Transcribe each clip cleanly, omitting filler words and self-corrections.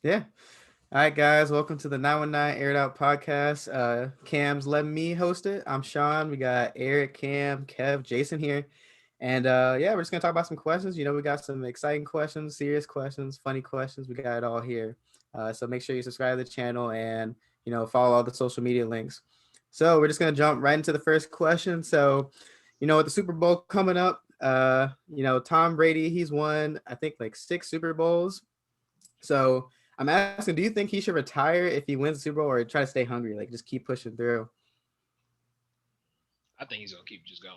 Yeah. All right, guys. Welcome to the 919 Aired Out podcast. Cam's letting me host it. I'm Sean. We got Eric, Cam, Kev, Jason here. And yeah, we're just going to talk about some questions. We got some exciting questions, serious questions, funny questions. We got it all here. So make sure you subscribe to the channel and, follow all the social media links. So we're just going to jump right into the first question. So, with the Super Bowl coming up, Tom Brady, he's won, I think, like 6 Super Bowls. So I'm asking, do you think he should retire if he wins the Super Bowl or try to stay hungry, like just keep pushing through? I think he's gonna keep just going.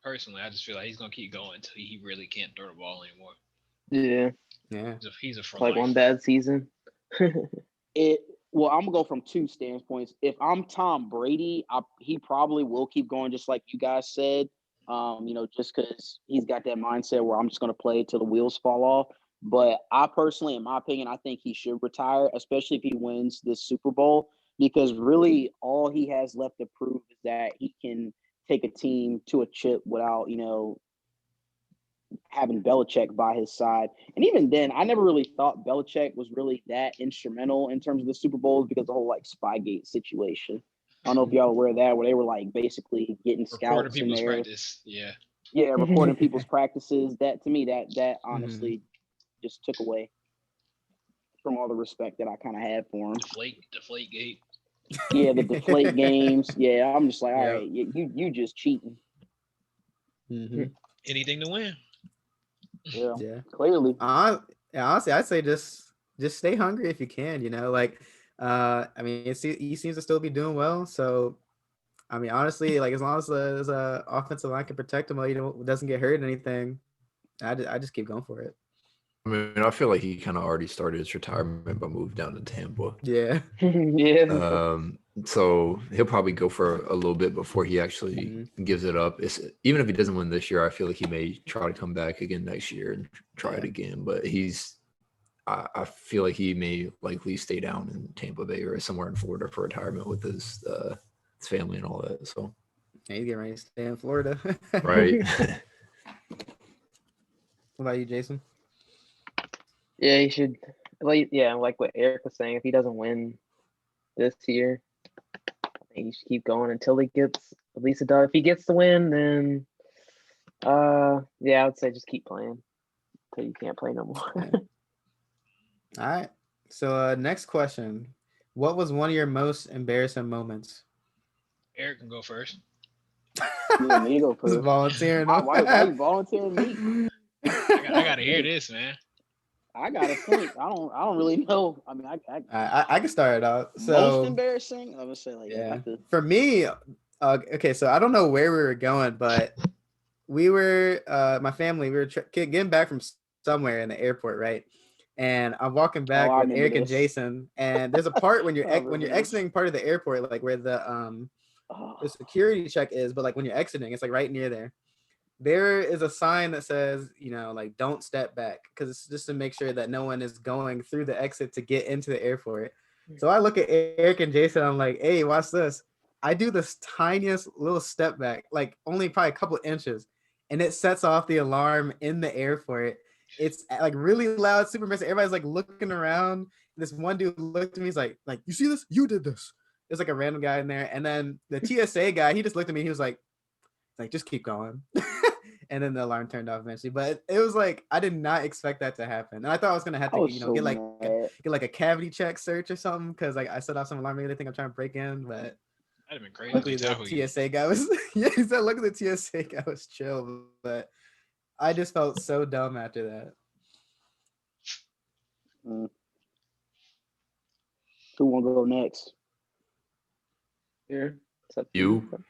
Personally, I just feel like he's gonna keep going until he really can't throw the ball anymore. Yeah, Yeah. He's a for like one life. bad season. I'm gonna go from two standpoints. If I'm Tom Brady, he probably will keep going, just like you guys said. Just because he's got that mindset where I'm just gonna play till the wheels fall off. But I personally, in my opinion, I think he should retire, especially if he wins this Super Bowl, because really all he has left to prove is that he can take a team to a chip without, having Belichick by his side. And even then, I never really thought Belichick was really that instrumental in terms of the Super Bowls because of the whole like Spygate situation. I don't know if y'all aware of that, where they were like basically getting Recording scouts in people's there. practice. Yeah. Yeah, recording people's practices. That to me, that Mhm. honestly just took away from all the respect that I kind of had for him. Deflate gate. Yeah, the deflate games. Yeah, I'm just like, all Yep. right, you just cheating. Hmm. Anything to win. Yeah, Yeah. clearly. Yeah, honestly, I'd say just stay hungry if you can. Like, I mean, he seems to still be doing well. So, I mean, honestly, like as long as the offensive line can protect him, doesn't get hurt or anything, I just keep going for it. I mean, I feel like he kind of already started his retirement by moving down to Tampa. Yeah. Yeah. So he'll probably go for a little bit before he actually Hmm. gives it up. Even if he doesn't win this year, I feel like he may try to come back again next year and try it Yeah. again. But I feel like he may likely stay down in Tampa Bay or somewhere in Florida for retirement with his family and all that. So Yeah, he's getting ready to stay in Florida. right. What about you, Jason? Yeah, he should. Like what Eric was saying, if he doesn't win this year, I think he should keep going until he gets at least a dub. If he gets the win, then yeah, I would say just keep playing until you can't play no more. Yeah. All right. So next question. What was one of your most embarrassing moments? Eric can go first. You want me to go Just first? volunteering. Why you volunteering me? I gotta hear Hey, this, man. I got to think. I don't really know. I mean, I can start it out. most So embarrassing. I would say like if I yeah, could. for me, okay. So I don't know where we were going, but we were my family. We were getting back from somewhere in the airport, right? And I'm walking Oh, back I with remember Eric and this. Jason, and there's a part when I when remember you're this. exiting part of the airport, like where the Oh, security check is, but like when you're exiting, it's like right near there. There is a sign that says, like don't step back because it's just to make sure that no one is going through the exit to get into the airport. So I look at Eric and Jason. I'm like, hey, watch this. I do this tiniest little step back, like only probably a couple inches, and it sets off the alarm in the airport. It's like really loud, super messy. Everybody's like looking around. This one dude looked at me. He's like, you see this? You did this. There's like a random guy in there, and then the TSA guy. He just looked at me. He was like, just keep going. And then the alarm turned off eventually. But it was like I did not expect that to happen, and I thought I was gonna have I to, was so mad. get like a cavity check search or something because like I set off some alarm. Maybe they think I'm trying to break in, but That'd have been crazy if they luckily the tackle you. TSA guy was yeah. He said, "Look at the TSA guy was chill," but I just felt so dumb after that. Mm. Who want to go next? Here, it's up to you. You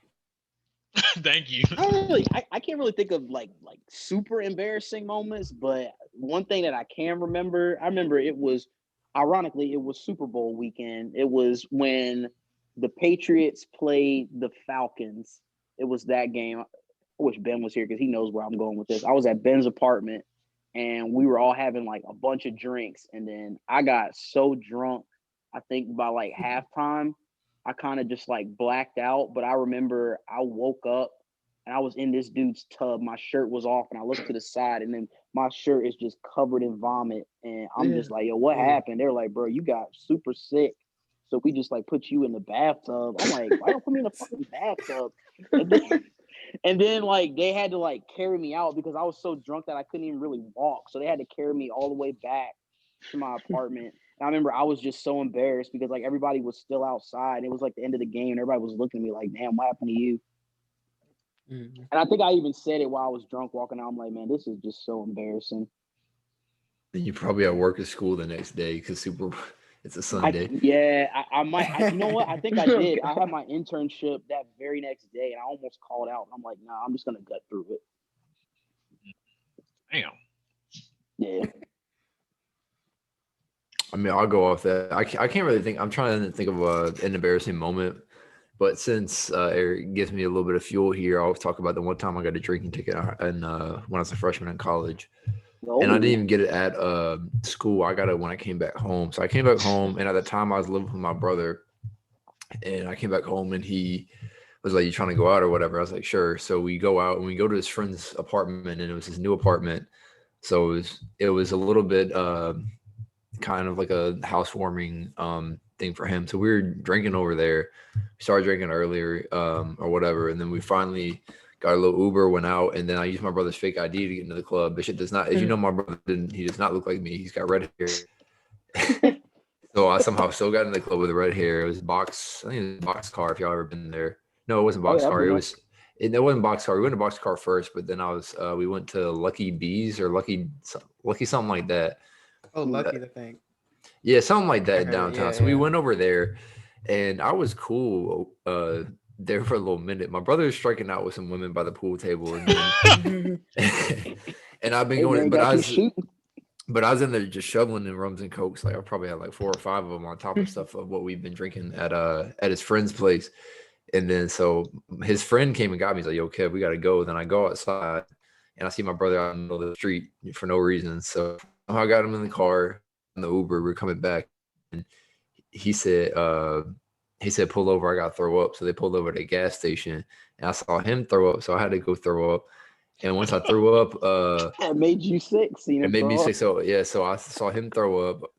Thank you. I can't really think of like super embarrassing moments, but one thing that I can remember, I remember it was ironically it was Super Bowl weekend. It was when the Patriots played the Falcons. It was that game. I wish Ben was here because he knows where I'm going with this. I was at Ben's apartment and we were all having like a bunch of drinks, and then I got so drunk. I think by like halftime, I kind of just like blacked out. But I remember I woke up and I was in this dude's tub. My shirt was off, and I looked to the side, and then my shirt is just covered in vomit. And I'm just like, yo, what happened? They're like, bro, you got super sick. So we just like put you in the bathtub. I'm like, why don't put me in the fucking bathtub? And then like they had to like carry me out because I was so drunk that I couldn't even really walk. So they had to carry me all the way back to my apartment. And I remember I was just so embarrassed because like everybody was still outside. It was like the end of the game. And everybody was looking at me like, damn, what happened to you? Mm-hmm. And I think I even said it while I was drunk walking out. I'm like, man, this is just so embarrassing. And you probably at work at school the next day because it's a Sunday. I might. You know what? I think I did. I had my internship that very next day, and I almost called out. I'm like, nah, I'm just gonna gut through it. Damn. Yeah. I mean, I'll go off that. I can't really think. I'm trying to think of an embarrassing moment. But since Eric gives me a little bit of fuel here, I'll talk about the one time I got a drinking ticket and when I was a freshman in college. Oh. And I didn't even get it at school. I got it when I came back home. So I came back home, and at the time I was living with my brother. And I came back home, and he was like, "You trying to go out or whatever?" I was like, "Sure." So we go out, and we go to his friend's apartment, and it was his new apartment. So it was a little bit kind of like a housewarming thing for him. So we were drinking over there. We started drinking earlier or whatever, and then we finally got a little Uber, went out, and then I used my brother's fake ID to get into the club. This shit does not, as you know, my brother he does not look like me. He's got red hair. So I somehow still got in the club with red hair. It was I think it was Boxcar, if y'all ever been there. No, it wasn't Boxcar. It wasn't Boxcar. We went to Boxcar first, but then we went to Lucky Bees or Lucky something like that. Oh, Lucky the thing. Yeah, something like that in downtown. So we went over there, and I was cool there for a little minute. My brother was striking out with some women by the pool table, and then, and I've been going, but I was in there just shoveling in rums and cokes. Like I probably had like 4 or 5 of them on top of stuff of what we've been drinking at his friend's place. And then so his friend came and got me. He's like, "Yo, Kev, we gotta go." Then I go outside, and I see my brother out in the middle of the street for no reason. So I got him in the car. In the Uber, we're coming back, and he said, "Pull over, I got to throw up." So they pulled over at a gas station, and I saw him throw up, so I had to go throw up. And once I threw up, it made you sick. It made me sick. So yeah, so I saw him throw up.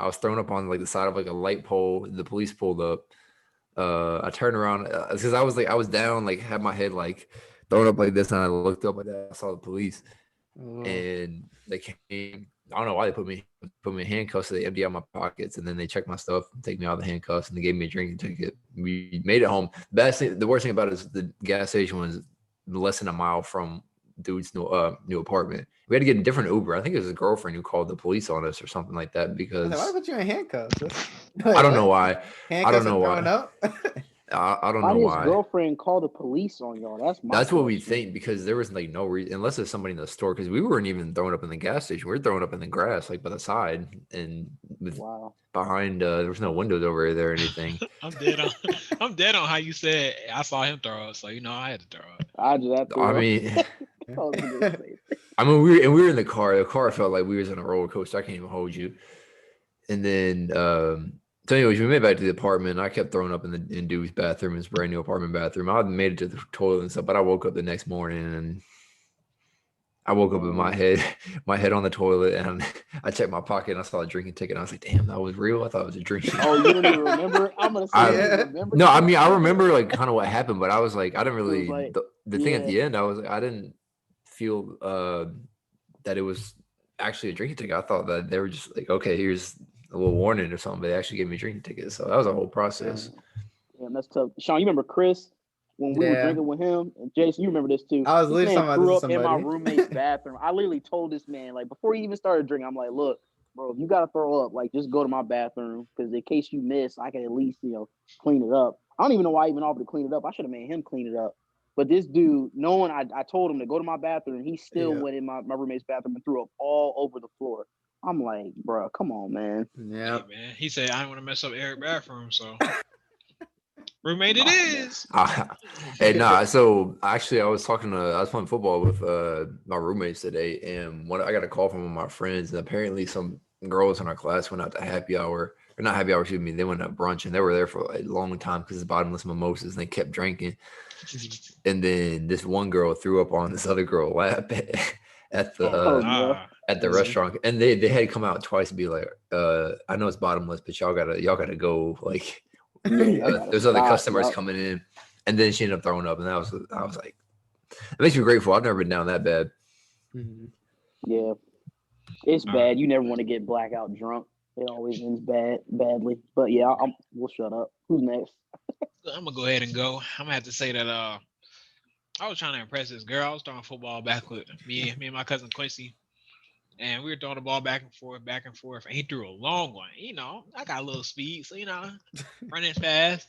I was thrown up on like the side of like a light pole. The police pulled up. I turned around because I was down, like had my head like thrown up like this, and I looked up like that. I saw the police, and they came. I don't know why they put me in handcuffs. So they emptied out my pockets, and then they checked my stuff, take me out of the handcuffs, and they gave me a drinking ticket. We made it home. The worst thing about it is the gas station was less than a mile from dude's new apartment. We had to get a different Uber. I think it was his girlfriend who called the police on us or something like that because why put you in handcuffs? I don't know why. Handcuffs I don't know why. I don't know why. His girlfriend called the police on y'all. That's what we think because there was like no reason unless there's somebody in the store because we weren't even throwing up in the gas station. We were throwing up in the grass like by the side and behind. There was no windows over there or anything. I'm dead on how you said I saw him throw up. So I had to throw up. I mean, we were in the car. The car felt like we was in a roller coaster. I can't even hold you. And then, so anyways, we made it back to the apartment. I kept throwing up in dude's bathroom, his brand new apartment bathroom. I made it to the toilet and stuff, but I woke up the next morning and I woke up with my head on the toilet, and I checked my pocket and I saw a drinking ticket. And I was like, "Damn, that was real." I thought it was a drink. Oh, you don't even remember? I'm gonna say remember. No, I mean I remember like kind of what happened, but I was like, I didn't really. The thing at the end, I didn't feel that it was actually a drinking ticket. I thought that they were just like, okay, here's a little warning or something. But they actually gave me a drinking ticket, so that was a whole process. Yeah, that's tough. Sean, you remember Chris? When we were drinking with him, and Jason, you remember this too. I was literally talking about this in my roommate's bathroom. I literally told this man, like, before he even started drinking, I'm like, look, bro, if you gotta throw up, like, just go to my bathroom because in case you miss, I can at least, clean it up. I don't even know why I even offered to clean it up. I should have made him clean it up. But this dude, knowing I told him to go to my bathroom, he still went in my roommate's bathroom and threw up all over the floor. I'm like, bro, come on, man. Yeah, hey, man. He said I don't want to mess up Eric's bathroom, so. Roommate it is. So actually I was playing football with my roommates today, and I got a call from one of my friends, and apparently some girls in our class went out to happy hour or not happy hour, excuse me. They went to brunch and they were there for a long time because it's bottomless mimosas and they kept drinking. And then this one girl threw up on this other girl lap at the no. at the restaurant, and they had come out twice and be like, I know it's bottomless, but y'all gotta go. Like, there's other customers coming in, and then she ended up throwing up, and I was like, it makes me grateful. I've never been down that bad. Yeah, it's bad. You never want to get blackout drunk. It always ends badly. But yeah, we'll shut up. Who's next? I'm gonna go ahead and go. I'm gonna have to say that I was trying to impress this girl. I was throwing football back with me and my cousin Quincy, and we were throwing the ball back and forth. And he threw a long one. You know, I got a little speed, so running fast.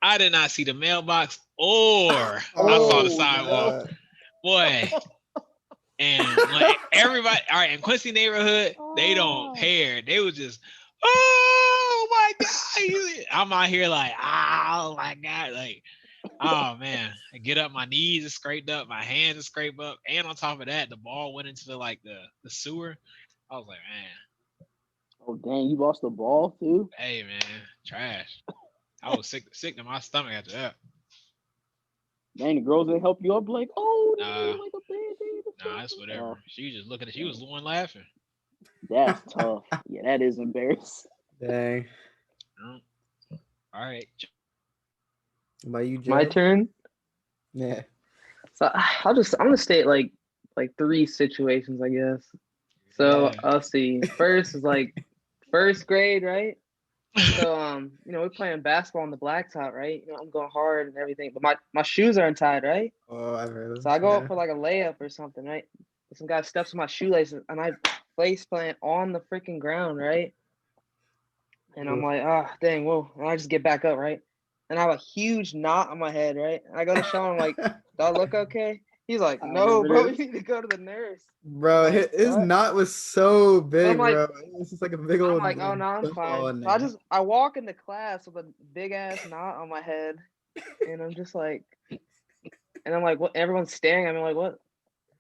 I did not see the mailbox or I saw the sidewalk, boy. And like everybody, all right, in Quincy neighborhood, they don't care. They was just, oh my God. I'm out here like, oh my God. Like, oh man. I get up, my knees are scraped up, my hands are scraped up. And on top of that, the ball went into the sewer. I was like, man. Oh dang, you lost the ball too? Hey man, trash. I was sick to my stomach after that. Dang, the girls didn't help you up like, oh, like a baby. Nah, it's whatever. She was just looking at. She was the one laughing. That's tough. Yeah, that is embarrassing. Dang. All right. About you, Joe? My turn. Yeah. So I'm gonna state like 3 situations, I guess. So I'll see. First is like first grade, right? So we're playing basketball on the blacktop, right? I'm going hard and everything, but my shoes are untied, right? Oh, I've heard of this. So I go up for like a layup or something, right? Some guy steps on my shoelaces and I face plant on the freaking ground, right? And I'm like, oh dang, whoa. And I just get back up, right? And I have a huge knot on my head, right? And I go to show him, like, do I look okay? He's like, no, bro, you need to go to the nurse. Bro, like, his knot was so big, like, bro. It's just like a big old. I'm like, oh no, I'm fine. So I walk into class with a big ass knot on my head, and I'm just like, and I'm like, what? Everyone's staring at me, like, what?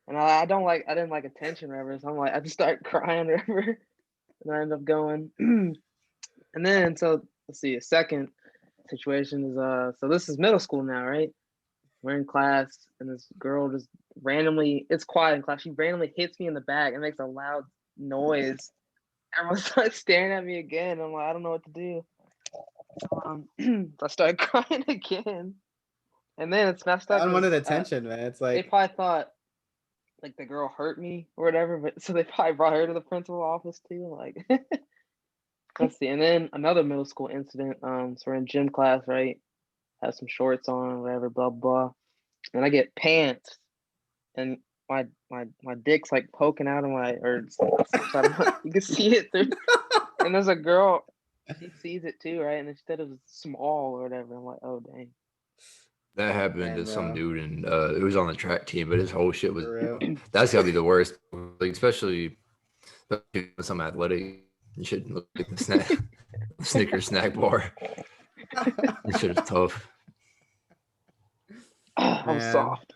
And I didn't like attention, or whatever. So I'm like, I just start crying, or whatever, and I end up going. And then so let's see, a second situation is so this is middle school now, right? We're in class, and this girl just randomly, it's quiet in class, she randomly hits me in the back and makes a loud noise. Everyone starts staring at me again. I'm like, I don't know what to do. So I started crying again. And then it's messed up. I wanted attention, man. It's like they probably thought like the girl hurt me or whatever, but so they probably brought her to the principal office too. Like let's see. And then another middle school incident. So we're in gym class, right? Have some shorts on, whatever, blah blah. And I get pants, and my dick's like poking out of you can see it through. And there's a girl, she sees it too, right? And instead of small or whatever, I'm like, oh dang. That happened to some dude, and it was on the track team, but his whole shit was. That's gotta be the worst, like especially some athletic. You should look like the Snickers snack bar. This shit is tough. I'm soft.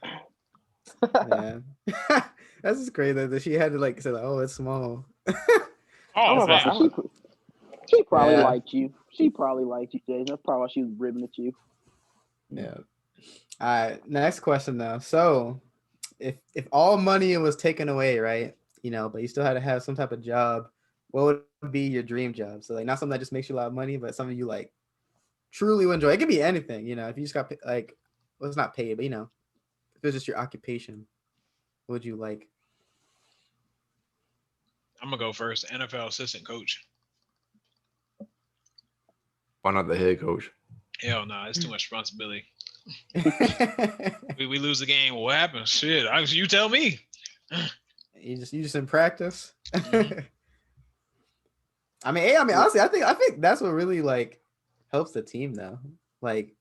Yeah. That's just crazy that she had to like say like, oh, it's small. She probably liked you. She probably liked you, Jason. That's probably why she was ribbing at you. Yeah. All right. Next question though. So if all money was taken away, right? But you still had to have some type of job, what would be your dream job? So like not something that just makes you a lot of money, but something you like truly enjoy. It could be anything, if you just got like, well, it's not paid, but if it's just your occupation, what would you like? I'm gonna go first. NFL assistant coach. Why not the head coach? Hell no, it's too much responsibility. we lose the game. What happens? Shit, you tell me. You just in practice. Mm-hmm. I mean, honestly, I think that's what really like helps the team though. Like,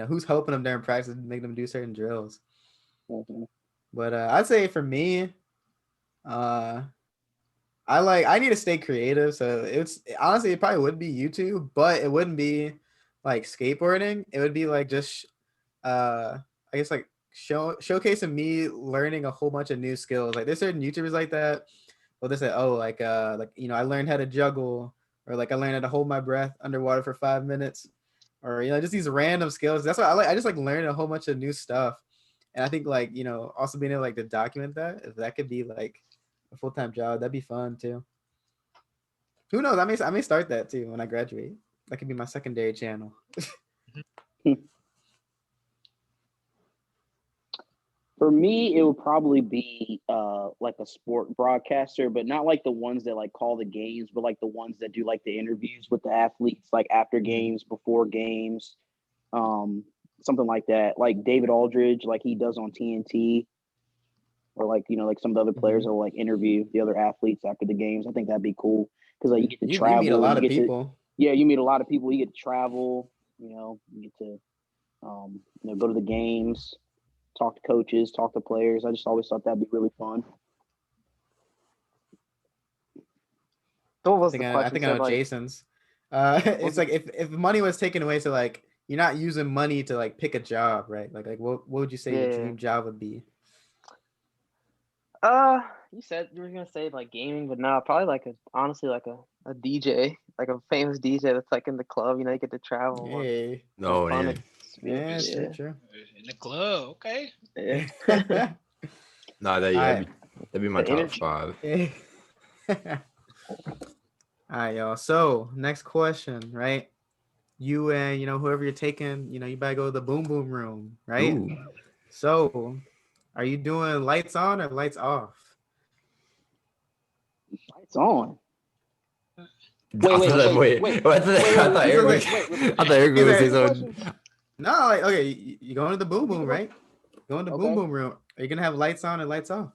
who's helping them during practice and make them do certain drills. Mm-hmm. But I'd say for me, I need to stay creative. So honestly, it probably would be YouTube, but it wouldn't be like skateboarding. It would be like just, I guess like showcasing me learning a whole bunch of new skills. Like there's certain YouTubers like that. Well, they say, oh, I learned how to juggle, or like I learned how to hold my breath underwater for 5 minutes, or just these random skills. That's why I like. I just like learning a whole bunch of new stuff, and I think like also being able like to document that, if that could be like a full-time job, that'd be fun too. Who knows? I may start that too when I graduate. That could be my secondary channel. For me, it would probably be like a sport broadcaster, but not like the ones that like call the games, but like the ones that do like the interviews with the athletes, like after games, before games, something like that. Like David Aldridge, like he does on TNT, or like like some of the other players will like interview the other athletes after the games. I think that'd be cool because like you get to travel. You meet a lot of people. You meet a lot of people. You get to travel. You get to go to the games. Talk to coaches, talk to players. I just always thought that'd be really fun. I think I know Jason's. It's like if money was taken away, so like you're not using money to like pick a job, right? Like what would you say your dream job would be? You said you were gonna say like gaming, but no, probably honestly like a DJ, like a famous DJ that's like in the club. You get to travel. Hey. No, yeah. Yeah, true. In the club, okay. Yeah. Nah, that'd be my top 5. All right, y'all. So next question, right? You and whoever you're taking, you better go to the boom boom room, right? Ooh. So, are you doing lights on or lights off? Lights on. Wait. I thought Eric was gonna say something. No, like okay, you going to the boom boom, right? Going to boom boom room. Are you gonna have lights on and lights off?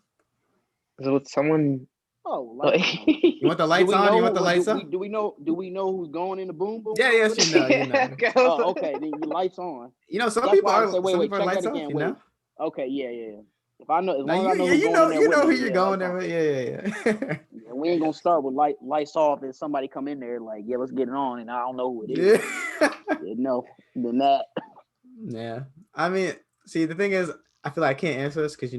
Is it with someone? Oh, you want the lights on? You want the lights off? Do we know who's going in the boom boom? Yeah, yes, you know. Oh, okay, then your lights on. Some people are. Say, wait, check lights that again. Off, wait. Okay, yeah. If I know, as long as I know who you're going there with. Yeah. We ain't gonna start with lights off and somebody come in there like, yeah, let's get it on, and I don't know who it is. No, then that. Yeah, I mean, see, the thing is, I feel like I can't answer this because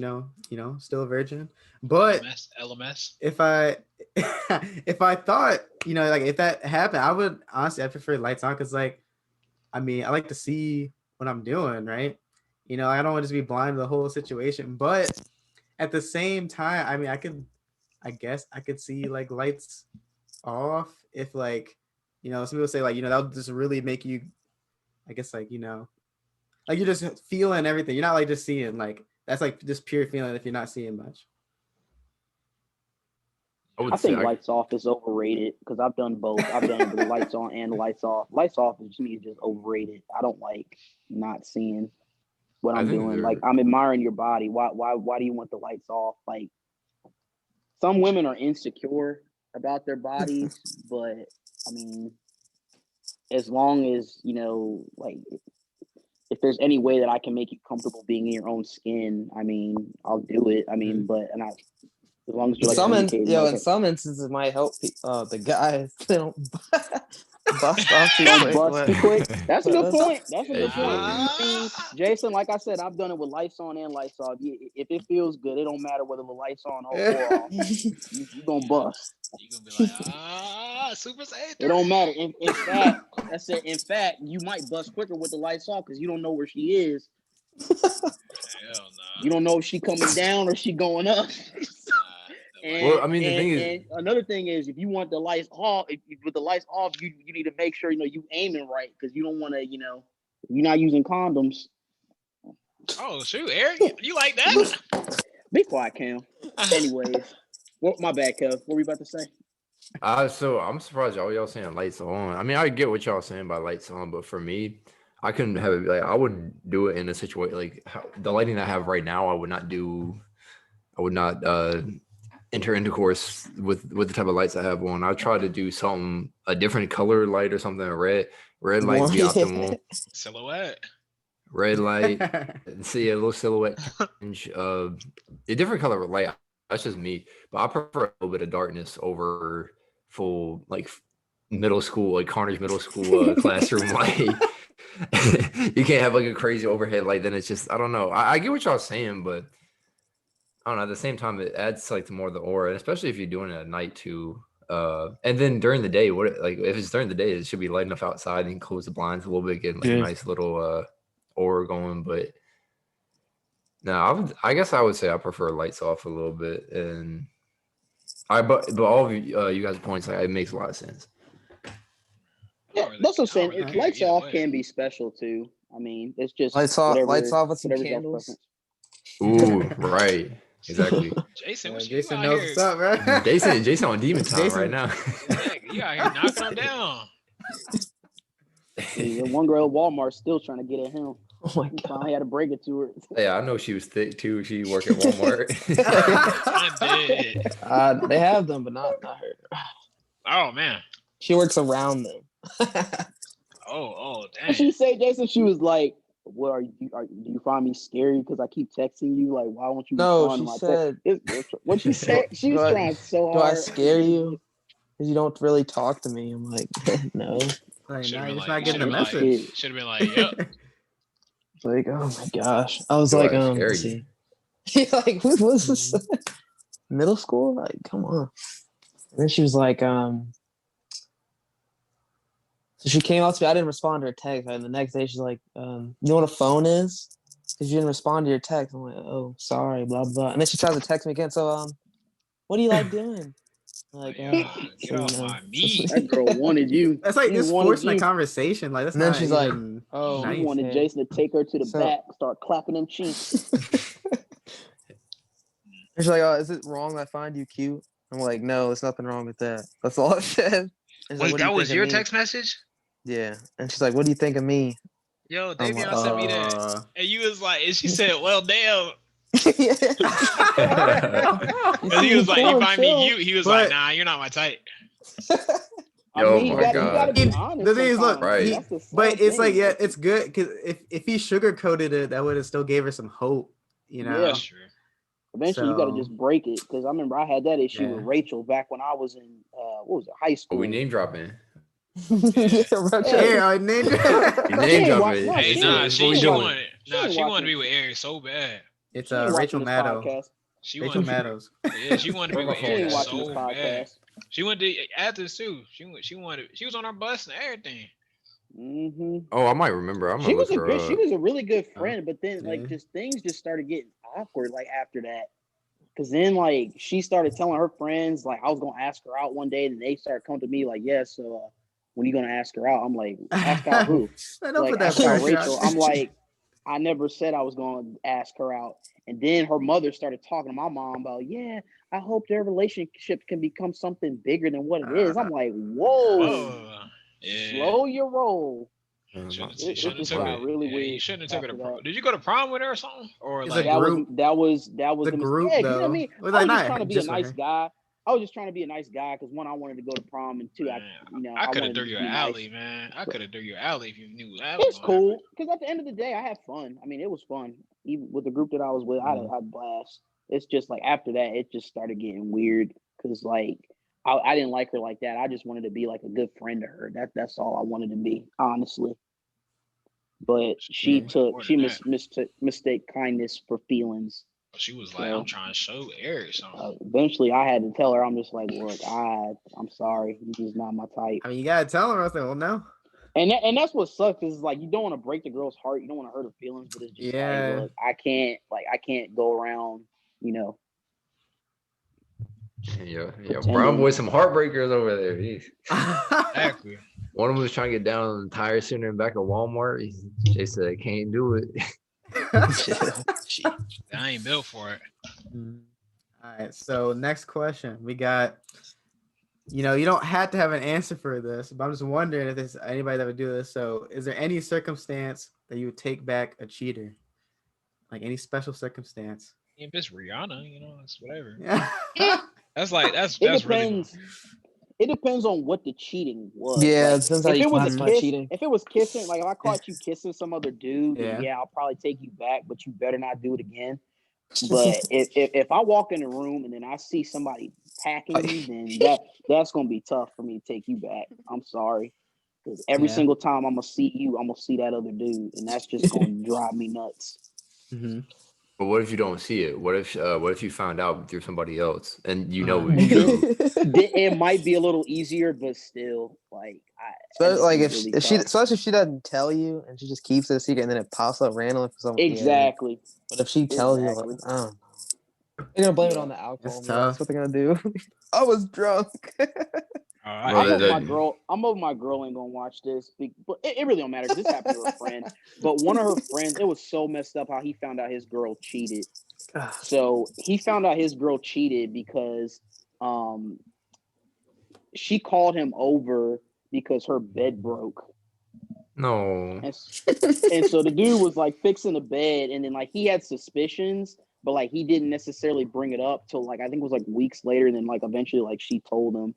still a virgin. But LMS. If I thought like if that happened, I would honestly I prefer lights on because like, I mean, I like to see what I'm doing, right? I don't want to just be blind to the whole situation, but at the same time, I mean, I guess I could see like lights off if like, some people say like, that'll just really make you, I guess like, like you're just feeling everything. You're not like just seeing, like that's like just pure feeling if you're not seeing much. I think lights off is overrated because I've done both. I've done the lights on and the lights off. Lights off to me is just overrated. I don't like not seeing what I'm doing. Like I'm admiring your body. Why do you want the lights off? Like some women are insecure about their bodies, but I mean, as long as like if there's any way that I can make you comfortable being in your own skin, I mean, I'll do it. I mean, as long as you're in some instances, it might help the guys. They don't bust off too quick. That's a good point. That's a good point. Jason, like I said, I've done it with lights on and lights off. If it feels good, it don't matter whether the lights on or off. You're gonna bust. You're gonna be like, Super Saiyan. It don't matter. In fact, you might bust quicker with the lights off because you don't know where she is. Hell no. You don't know if she coming down or she going up. Another thing is, if you want the lights off, if with the lights off, you need to make sure you aiming right because you don't want to, you're not using condoms. Oh shoot, Eric, you like that? Be quiet, Cam. Anyways, my bad, Kev. What were you about to say? So I'm surprised y'all saying lights on. I mean, I get what y'all saying about lights on, but for me, I couldn't have it. Like, I wouldn't do it in a situation like the lighting I have right now. I would not enter intercourse with the type of lights I have on. I try to do a different color light or something. Red light be optimal. Silhouette. Red light. See a little silhouette change. A different color light. That's just me. But I prefer a little bit of darkness over full like middle school, like Carnage Middle School classroom light. You can't have like a crazy overhead light. Then it's just I don't know. I get what y'all saying, but I don't know. At the same time, it adds like to more of the aura, and especially if you're doing it at night too. And then during the day, if it's during the day, it should be light enough outside and close the blinds a little bit, get like a nice little aura going. But no, I guess I would say I prefer lights off a little bit, and but all of you guys' points, like, it makes a lot of sense. Yeah, that's what I'm saying. Lights off can be special too. I mean, it's just lights off with some candles. Ooh, right. Exactly. Jason, Jason knows what's up, bro. Jason on demon time right now. You out here knocking them down. Yeah, one girl at Walmart still trying to get at him. Oh my god! Finally had to break it to her. Yeah, I know she was thick too. She worked at Walmart. I'm dead. They have them, but not her. Oh man. She works around them. Oh, damn. What she say, Jason? She was like, "What do you find me scary because I keep texting you? Like, why won't you?" No, she said. What she said? She was trying so hard. Do I scare you? Because you don't really talk to me. I'm like, no. Like, now you're just not getting the message. Should have been like, yep. Like, oh my gosh. I was Do like, I scare see. Like, what was this? Middle school? Like, come on. And then she was like, so she came out to me. I didn't respond to her text. And the next day she's like, you know what a phone is? Because you didn't respond to your text. I'm like, oh, sorry, blah, blah. And then she tries to text me again. So, what do you like doing? Like, get off my meat. That girl wanted you. That's like just forcing a conversation. Like, that's and then not she's even like, oh, she wanted Jason to take her to the back, start clapping them cheeks. She's like, oh, is it wrong that I find you cute? I'm like, no, there's nothing wrong with that. That's all I said. Wait, that was your text message? Yeah. And she's like, what do you think of me? Yo, Davion sent me that. And you was like, and she said, well, damn. Yeah. And he was like, you find me cute? He was like, nah, you're not my type. Yo, you gotta be honest. The thing is, look, right. But it's like, yeah, it's good because if he sugarcoated it, that would have still gave her some hope, you know. Yeah. That's true. Eventually, you got to just break it because I remember I had that issue with Rachel back when I was in high school. Oh, we name dropping. Yeah, name dropping. Hey, nah, she wanted to be with Eric so bad. It's Rachel Maddow. Rachel Maddows. Yeah, she wanted to be with Eric so bad. She went to Athens too. She was on our bus and everything. Mm-hmm. Oh, I might remember. She was a really good friend, but then things just started getting awkward like after that. Cause then like she started telling her friends like I was gonna ask her out one day, and they started coming to me like, yeah, so when are you gonna ask her out? I'm like, ask out who? Like, ask out Rachel. I'm like, I never said I was gonna ask her out. And then her mother started talking to my mom about, yeah, I hope their relationship can become something bigger than what it is. I'm like, whoa. Slow your roll. It just got really weird. You shouldn't have took her to prom. Did you go to prom with her or something? Or it's like that was the group? Yeah, though. You know what I mean? I was just trying to be a nice guy. I was just trying to be a nice guy because one, I wanted to go to prom, and two, I could have threw you an alley, man. I could have threw you an alley if you knew that. It's cool because at the end of the day, I had fun. I mean, it was fun. Even with the group that I was with, I had a blast. It's just like after that, it just started getting weird because like I didn't like her like that. I just wanted to be like a good friend to her. That's all I wanted to be, honestly. But she mistake kindness for feelings. She was like, I'm trying to show Eric something. Eventually, I had to tell her, I'm just like, look, I'm sorry. You're just not my type. I mean, you got to tell her. I was like, well, no. And that's what sucks is like, you don't want to break the girl's heart. You don't want to hurt her feelings. But it's just like, look, I can't go around, you know. Yeah, Brown boy, some heartbreakers over there. Exactly. One of them was trying to get down on the tire center in back of Walmart. They said, I can't do it. I ain't built for it. All right. So next question, we got. You know, you don't have to have an answer for this, but I'm just wondering if there's anybody that would do this. So, is there any circumstance that you would take back a cheater? Like any special circumstance? If it's Rihanna, you know, it's whatever. Yeah. That's it depends. Really. It depends on what the cheating was. Yeah, like, it depends how you classify cheating. If it was kissing, like if I caught you kissing some other dude, then I'll probably take you back, but you better not do it again. But if I walk in the room and then I see somebody packing you, then that's gonna be tough for me to take you back. I'm sorry, because every single time I'm gonna see you, I'm gonna see that other dude, and that's just gonna drive me nuts. Mm-hmm. But what if you don't see it? What if you found out through somebody else and you know Uh, it's true? It might be a little easier, but still, like, So just like think if really she, tough. especially if she doesn't tell you and she just keeps it a secret and then it pops up randomly for someone. Yeah. Exactly. But if she tells you, like, Exactly. I don't know. They're gonna blame it Yeah. on the alcohol, It's man. That's tough. what they're gonna do. I was drunk. I Well, I'm hate hoping my that. girl. I'm hoping my girl ain't gonna watch this, but it really don't matter because this happened to her friend. But one of her friends, it was so messed up how he found out his girl cheated. So he found out his girl cheated because she called him over because her bed broke. No. And so the dude was like fixing the bed, and then like he had suspicions, but like he didn't necessarily bring it up till like I think it was like weeks later. And then like eventually like she told him,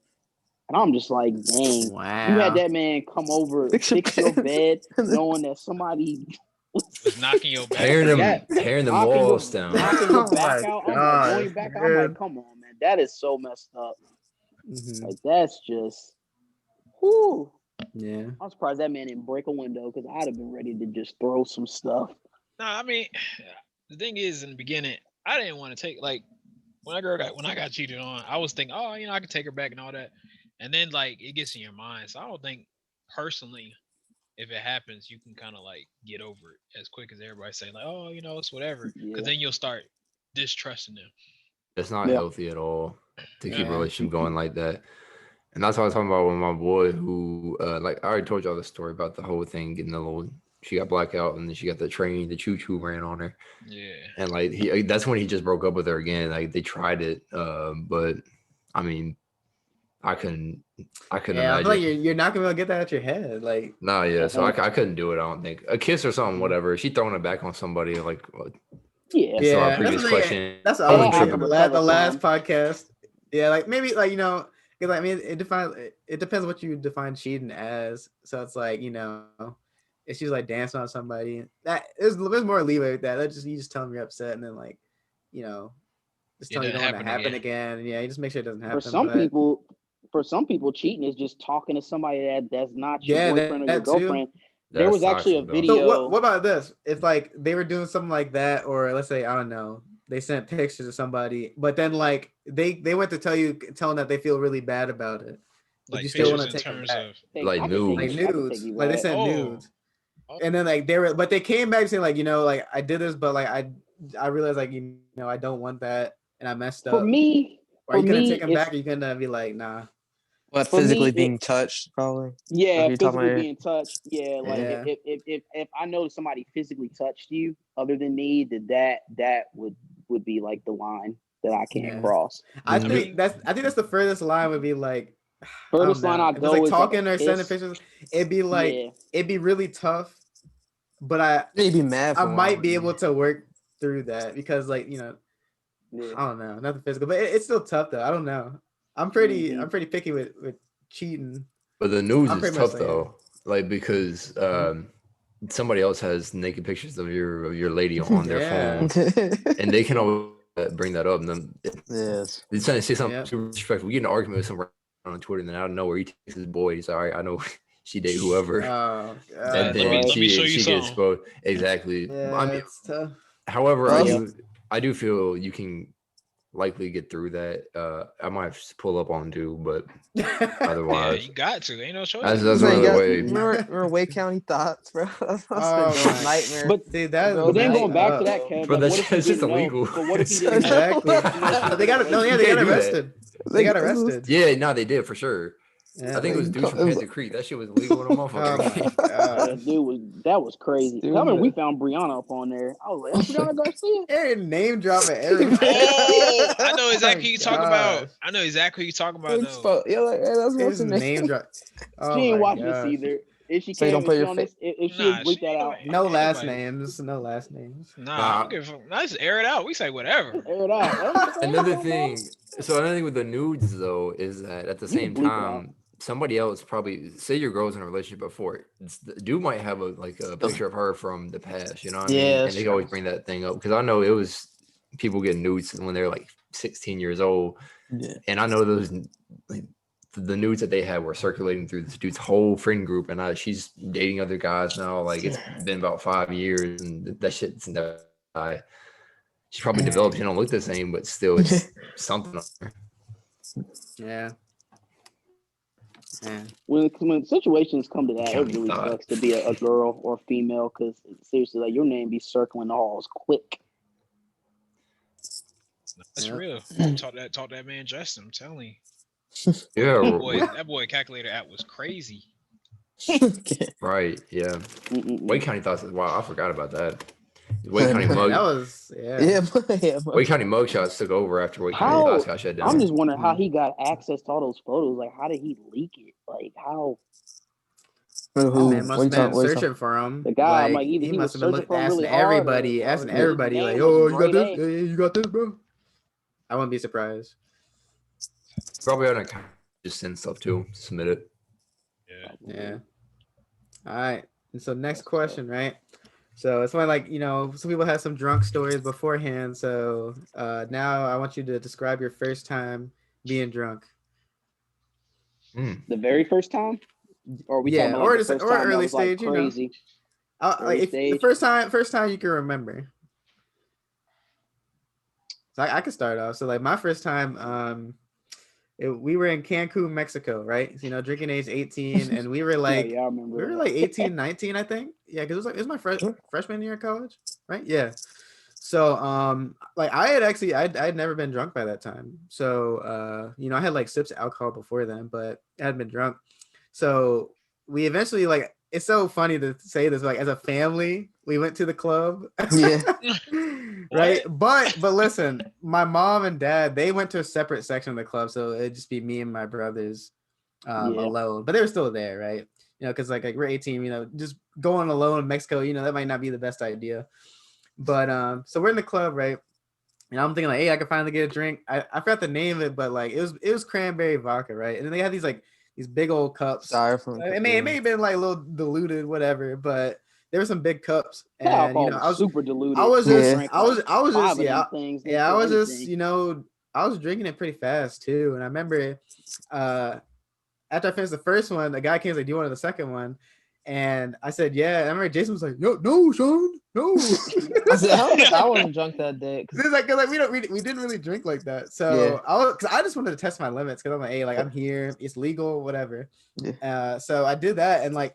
and I'm just like, dang, you had Wow. that man come over, Fix fix your your bed. bed, knowing that somebody Was knocking your back. Tearing them walls down. knocking your Oh back my out. I'm like, blowing gosh, your back out. I'm like, dude. come on, man, that is so messed up. Mhm. Like that's just, whoo. Yeah. I'm surprised that man didn't break a window because I'd have been ready to just throw some stuff. No, I mean, the thing is, in the beginning, I didn't want to take like when I got cheated on. I was thinking, oh, I could take her back and all that, and then like it gets in your mind. So I don't think personally, if it happens, you can kind of like get over it as quick as everybody say, like, oh, it's whatever, because Yeah. then you'll start distrusting them. It's not Yeah. healthy at all to keep a Yeah. relationship going like that. And that's what I was talking about with my boy who, like, I already told y'all the story about the whole thing getting a little. She got blackout and then she got the train, the choo-choo ran on her. Yeah. And like that's when he just broke up with her again. Like they tried it, but I mean, I couldn't Yeah, I feel imagine. like you're not gonna be able to get that out your head. Like, Nah, yeah. So Uh-huh. I couldn't do it. I don't think a kiss or something, whatever. She throwing it back on somebody like Yeah. to our yeah, previous that's question. that's I what I was wouldn't trip asking about. the last podcast. Yeah, like maybe like because I mean it depends what you define cheating as. So it's like if she's like dancing on somebody, that there's more leeway with that. That just you just tell them you're upset and then like you know just It tell them you doesn't don't want to happen happen again. again. Yeah, you just make sure it doesn't For happen. some But people, cheating is just talking to somebody that's not your yeah, boyfriend or your that too. girlfriend. There That's was actually a toxic, though. So video. what about this? If like they were doing something like that, or let's say I don't know, they sent pictures of somebody, but then like they went to tell them that they feel really bad about it. Would Like you still pictures want in to take them terms back? of Like I could take Like nudes. you. I could take nudes, you like they back. sent oh, nudes, and then like but they came back saying like like I did this, but like I realized like I don't want that, and I messed For up. me, Or are you gonna take them it's back? Or you gonna be like nah? What, for me physically it. being touched, probably? Or Yeah, you're talking physically about being touched. Yeah, like Yeah. if I know somebody physically touched you other than me, that would be like the line that I can't Yeah. cross. I Mhm. think that's the furthest line would be like I Furthest don't line know. I If it's like go is like a talking or sending kiss. pictures, it'd be like Yeah. it'd be really tough. But you'd be mad for I a might while, be yeah. able to work through that because like Yeah. I don't know, nothing physical, but it's still tough though. I don't know. I'm pretty picky with cheating. But the news I'm is pretty much tough like though, like because somebody else has naked pictures of your lady on their yeah, phone, and they can always bring that up. And then Yes. they trying to say something yeah. super disrespectful. We get in an argument with someone on Twitter, and then out of nowhere he takes his boy. He's all right. I know she date whoever, Oh and god, then let me show you she gets something. exposed. Exactly. yeah, I mean, it's tough. however, Well, I do feel you can likely get through that. I might have to pull up on two, but Yeah, otherwise, you got to. Ain't no choice. that's so you another got, way. remember Wake County Thoughts, bro? That's been Oh a my, nightmare. But see that Bro, is but then messed going back to up. that, Kev, But like that's what if he just didn't know? illegal. But what if he didn't know? Exactly. What if he knows she was They in a got no, yeah, You they got can't do that. arrested. They got arrested. Yeah, no, they did for sure. Yeah. I think it was dudes from Panther Creek. That shit was illegal in a Oh motherfucker. my Yeah, gosh. dude that was crazy. I mean, we found Brianna up on there. I was like, that's Brianna Garcia. Aaron name dropping everybody. Oh, I know Oh exactly who you talk about. gosh. I know exactly who you talk about though. Yeah, like, hey, that's He what's just her name. name drop. Oh She ain't my watching this gosh. either. If she So you came, don't put if she your on face. this, if she Nah, is, bleep she that ain't out. gonna- No last anybody- names. No last names. Nah, Nah. I don't give a- let's air it out. We say whatever. Air it out. Another thing with the nudes though is that at the You can same bleep it out. time, somebody else probably say your girl's in a relationship before. The dude might have a picture of her from the past. You know what I mean? Yeah, And that's they true. always bring that thing up because I know it was people getting nudes when they're like 16 years old, Yeah. and I know those like the nudes that they had were circulating through this dude's whole friend group, and she's dating other guys now. Like it's been about 5 years, and that shit's never died. She's probably developed. She don't look the same, but still, it's something. Yeah. Man. When situations come to that, it County really thought. sucks to be a girl or a female because seriously, like your name be circling the halls quick. That's Yeah. real. Taught that man Justin. I'm telling Yeah, you. That boy calculator app was crazy. right. Yeah. Mm-mm-mm. Wake County thoughts. Wow, I forgot about that. I Wake County know. mug. That was Yeah. Wake County mugshots took over after Wake County How thoughts got shut down. I'm just wondering how he got access to all those photos. Like, how did he leak it? Like, how that Who? man must have been searching for him. the guy? I'm Like like, either he he was must have been searching for him asking really hard, everybody, or asking his everybody, like, name "Oh, was you got this? grade A. Yeah, you got this, bro." I wouldn't be surprised. Probably on a just send stuff to him, submit it. Yeah. All right. And so next question, right? So it's when like, some people have some drunk stories beforehand. So now I want you to describe your first time being drunk. The very first time, or are we Yeah, talking about like the first or time that early was like stage, crazy? Like if the stage. first time you can remember. So I could start off. So like my first time, we were in Cancun, Mexico, right? So, drinking age 18, and we were like, yeah, I remember. we were like 18, 19, I think. Yeah, because it was my freshman year of college, right? Yeah. So like I'd never been drunk by that time. So I had like sips of alcohol before then, but I hadn't been drunk. So we eventually, like, it's so funny to say this, like, as a family we went to the club. Yeah. Right. But listen, my mom and dad, they went to a separate section of the club, so it'd just be me and my brothers alone, but they were still there, right? Because like we're 18, just going alone in Mexico, that might not be the best idea. But so we're in the club, right? And I'm thinking like, hey, I can finally get a drink. I forgot the name of it, but like it was cranberry vodka, right? And then they had these big old cups. Styrofoam. It may have been like a little diluted, whatever, but there were some big cups. And Alcohol I was super diluted. I was Yeah. I was drinking it pretty fast too. And I remember after I finished the first one, the guy came and was like, "Do you want the second one?" And I said, "Yeah." And I remember Jason was like, "No, Sean, no." I said, I wasn't drunk that day. Cause we didn't really drink like that. So I just wanted to test my limits because I'm like, hey, like I'm here, it's legal, whatever. Yeah. So I did that, and like,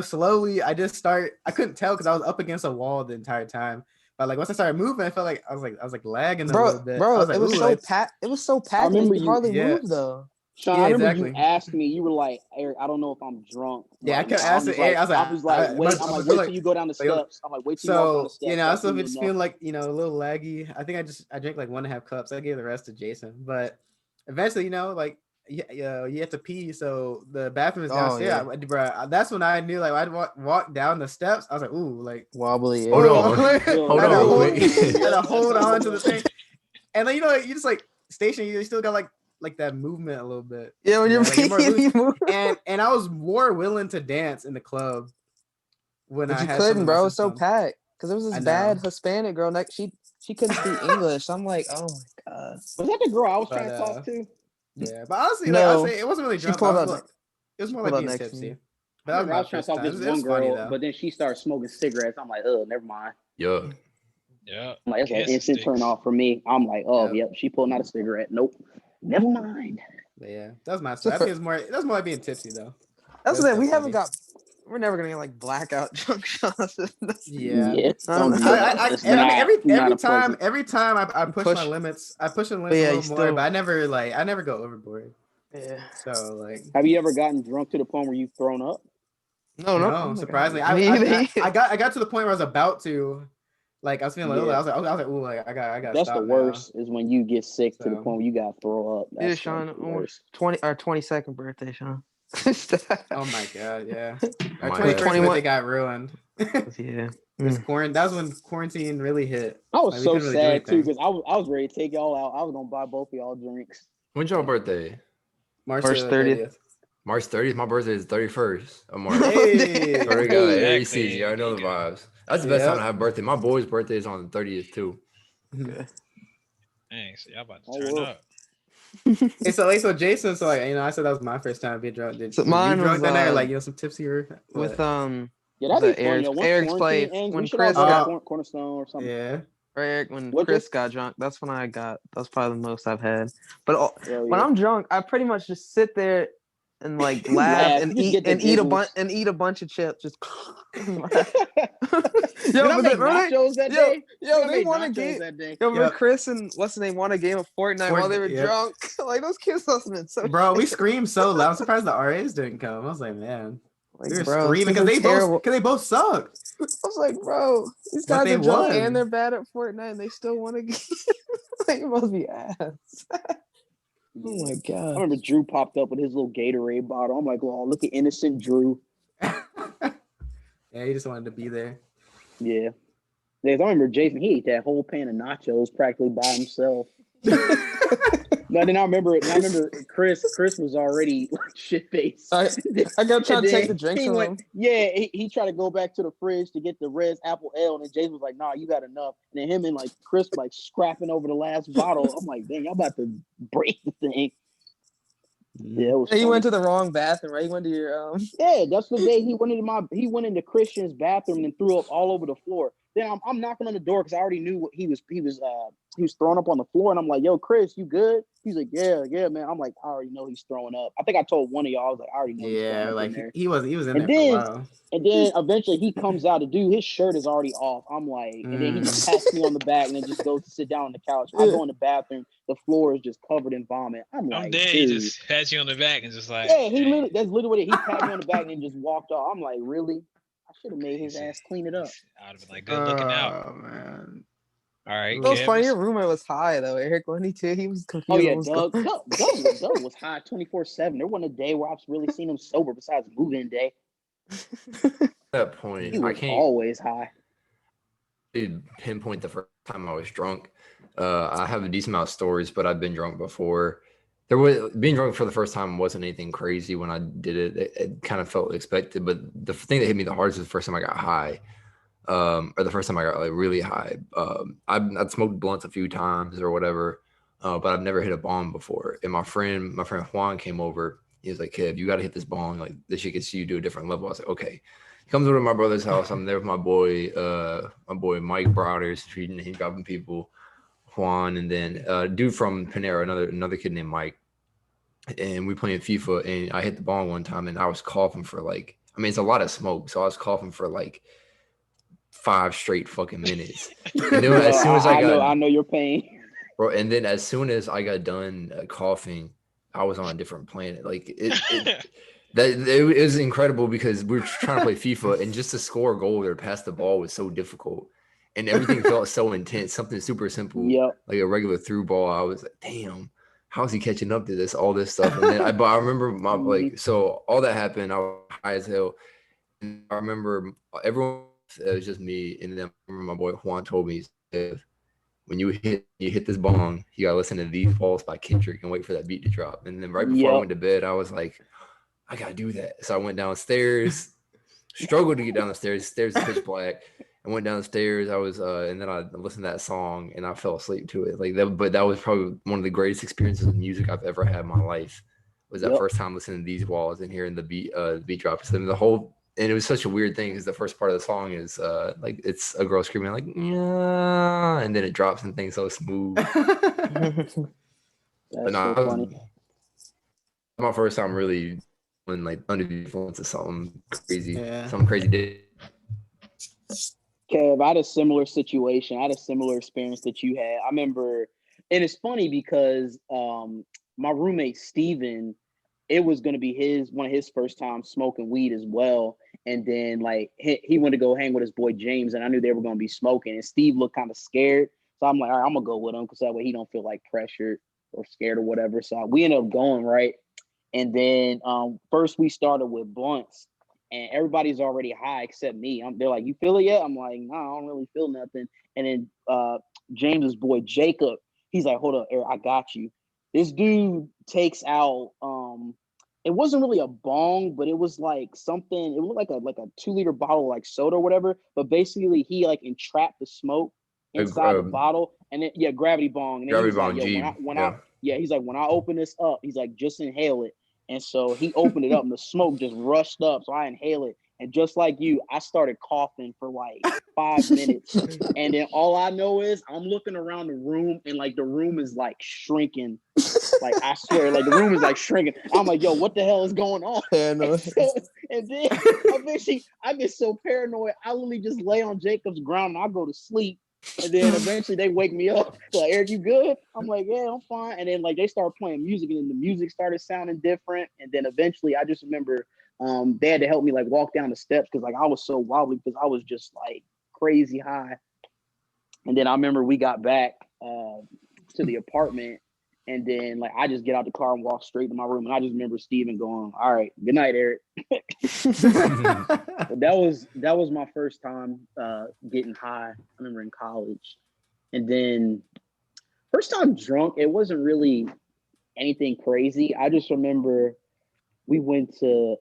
slowly I couldn't tell because I was up against a wall the entire time. But like once I started moving, I felt like I was like lagging a little bit. Bro, I was like, it was so packed. I remember you you hardly moved though. Sean, I remember you asked me, you were like, Eric, I don't know if I'm drunk. Yeah, right I kept now. asking Eric. I was like, wait till you go down the steps. I'm like, wait till you walk down the steps. So if it's feeling like, a little laggy, I think I drank like 1.5 cups. I gave the rest to Jason. But eventually, like, you have to pee. So the bathroom is downstairs. Bro, that's when I knew, like, I'd walk down the steps. I was like, ooh, like, wobbly. Hold on. I had to hold on to the thing. And then, you just like station, you still got like that movement a little bit. Yeah, when you're more loose. And I was more willing to dance in the club when but I you had couldn't, bro. It was so system. packed because there was this bad Hispanic girl next. She couldn't speak English. I'm like, oh my god. Was that the girl I was trying to talk to? Yeah, but honestly, no, like, I'll say it wasn't really drunk. It was more like being tipsy. But I was trying to talk to this one girl, but then she started smoking cigarettes. I'm like, oh, never mind. Yeah. I'm like, it's an instant turn off for me. I'm like, oh, yep, she pulling out a cigarette. Nope. Never mind. But yeah, that was my story. I think that's more like being tipsy though. That's what we're never gonna get like blackout drunk shots. Yeah. Every time I push my limits. I push the limits a little more, but I never go overboard. Yeah. So like, have you ever gotten drunk to the point where you've thrown up? No. Surprisingly, I got to the point where I was about to. Like I was feeling I was like, ooh, like I got. That's the worst is when you get sick to the point where you gotta throw up. That's Sean, almost 22nd birthday, Sean. Oh my god, yeah. Our 21st birthday got ruined. Yeah. That was when quarantine really hit. I was so sad too because I was ready to take y'all out. I was gonna buy both of y'all drinks. When's your birthday? March 30th. March 30th. My birthday is 31st of March. Hey. Very good. Every season, I know the vibes. That's the best time to have a birthday. My boy's birthday is on the 30th too. Dang, so y'all about to turn up. Hey, so Jason, so like, I said that was my first time being drunk. Did mine you drunk was that night, or like some tipsy or with yeah, that'd be fun. Eric's played when Chris got Cornerstone or something. Yeah. Eric, when What Chris just- got drunk, that's when I got. That's probably the most I've had. But Oh, when yeah. I'm drunk, I pretty much just sit there and like laugh Laugh. and You just eat get the and eat a bunch giggles. and eat a bunch of chips. Just Did I make nachos that day? I they made won a nachos game. that day. Yo, remember Yep. Chris and what's the name won a game of Fortnite while they were Yep. drunk? Like those kids must have been so. Bro, we shit. screamed so loud. I'm surprised the RAs didn't come. I was like, man, Like, we were bro, screaming because they both sucked. I was like, bro, these But guys they are drunk won. and they're bad at Fortnite and they still want to get. Like, it must be ass. Oh my I god. remember Drew popped up with his little Gatorade bottle. I'm like, oh, look at innocent Drew. Yeah, he just wanted to be there. Yeah. I remember Jason, he ate that whole pan of nachos practically by himself. But then I remember Chris was already like shit faced. I got trying to take the And drinks he from went, him. yeah, he tried to go back to the fridge to get the Red's apple ale, and then Jason was like, nah, you got enough. And then him and like Chris like scrapping over the last bottle. I'm like, dang, y'all about to break the thing. Yeah, it was He funny. went to the wrong bathroom, right? He went to your Yeah, that's the day he went into Christian's bathroom and threw up all over the floor. Then I'm knocking on the door because I already knew what he was throwing up on the floor, and I'm like, "Yo, Chris, you good?" He's like, "Yeah, man." I'm like, "I already know he's throwing up." I think I told one of y'all, I was like, "I already know he's throwing Yeah, up like in there." he was in And there for a then while. and then eventually he comes out to do his shirt is already off. I'm like, and then he just pats me on the back and then just goes to sit down on the couch. I go in the bathroom, the floor is just covered in vomit. I'm like, dead. dude. He just pats you on the back and just like, Yeah, that's literally what he patted me on the back and then just walked off. I'm like, really? I should have made his He said- ass clean it up. I'd have been like, good looking out. Oh man. All right, That was funny. Kev. Your roommate was high though, Eric. When he too, he was confused. Oh yeah, what was Doug. going- Doug was high 24/7. There wasn't a day where I've really seen him sober besides move-in day. At that point, He I was can't always high. really pinpoint the first time I was drunk. I have a decent amount of stories, but I've been drunk before. Being drunk for the first time wasn't anything crazy when I did it. It kind of felt expected, but the thing that hit me the hardest was the first time I got high, or the first time I got like really high. I'd smoked blunts a few times or whatever, but I've never hit a bong before. And my friend Juan came over. He was like, "Kev, you got to hit this bong. Like this shit gets you to a different level." I was like, "Okay." He comes over to my brother's house. I'm there with my boy Mike Browders. He's dropping people. Juan, and then dude from Panera, another kid named Mike, and we playing FIFA, and I hit the ball one time, and I was coughing for like, I mean, it's a lot of smoke, so I was coughing for like 5 straight fucking minutes. And then as soon as I know your pain. bro, and then as soon as I got done coughing, I was on a different planet. Like it was incredible because we were trying to play FIFA, and just to score a goal or pass the ball was so difficult. And everything felt so intense, something super simple, Yep. like a regular through ball. I was like, damn, how's he catching up to all this stuff? And then I remember so all that happened. I was high as hell. And I remember everyone, it was just me. And then I remember my boy Juan told me, when you hit this bong, you gotta listen to These Balls by Kendrick and wait for that beat to drop. And then right before I went to bed, I was like, I gotta do that. So I went downstairs, struggled to get down the stairs. Stairs are pitch black. I went downstairs. I was, and then I listened to that song and I fell asleep to it. Like that, but that was probably one of the greatest experiences of music I've ever had in my life. Was that first time listening to These Walls and hearing the beat drops. And and it was such a weird thing because the first part of the song is like it's a girl screaming like yeah, and then it drops and things so smooth. That's so funny. My first time really when like under the influence of something crazy, Yeah. something crazy did. Kev, I had a similar situation. I had a similar experience that you had. I remember, and it's funny because my roommate Steven, it was going to be one of his first times smoking weed as well. And then like he went to go hang with his boy James, and I knew they were going to be smoking. And Steve looked kind of scared, so I'm like, all right, I'm gonna go with him because that way he don't feel like pressured or scared or whatever. So we ended up going right. And then first we started with blunts. And everybody's already high except me. They're like, you feel it yet? I'm like, no, I don't really feel nothing. And then James's boy Jacob, he's like, hold up, Eric, I got you. This dude takes out it wasn't really a bong, but it was like something, it looked like a 2-liter bottle like soda or whatever. But basically he like entrapped the smoke inside the bottle, and then gravity bong. And then Gravity he was bong, like, he's like, when I open this up, he's like, just inhale it. And so he opened it up and the smoke just rushed up. So I inhale it. And just like you, I started coughing for like 5 minutes. And then all I know is I'm looking around the room and like the room is like shrinking. Like I swear, like the room is like shrinking. I'm like, yo, what the hell is going on? And then eventually I get so paranoid, I literally just lay on Jacob's ground and I go to sleep. And then eventually they wake me up. Like, Eric, you good? I'm like, yeah, I'm fine. And then like they start playing music and then the music started sounding different. And then eventually I just remember they had to help me like walk down the steps because like I was so wobbly because I was just like crazy high. And then I remember we got back to the apartment. And then like I just get out the car and walk straight to my room. And I just remember Steven going, all right, good night, Eric. But that was my first time getting high. I remember in college. And then first time drunk, it wasn't really anything crazy. I just remember we went to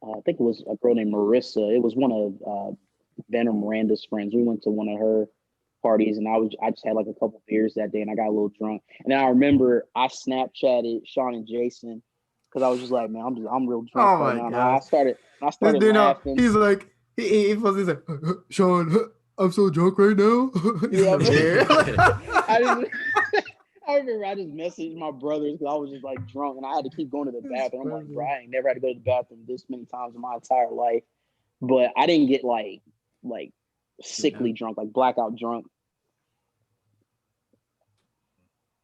I think it was a girl named Marissa. It was one of Ben or Miranda's friends. We went to one of her parties and I just had like a couple beers that day and I got a little drunk. And then I remember I Snapchatted Sean and Jason because I was just like, man, I'm real drunk right now. And I started laughing. He's like, he's like, Sean, I'm so drunk right now. Yeah, I remember I just messaged my brothers because I was just like drunk and I had to keep going to the bathroom. I'm like, bro, I ain't never had to go to the bathroom this many times in my entire life. But I didn't get like sickly drunk, like blackout drunk.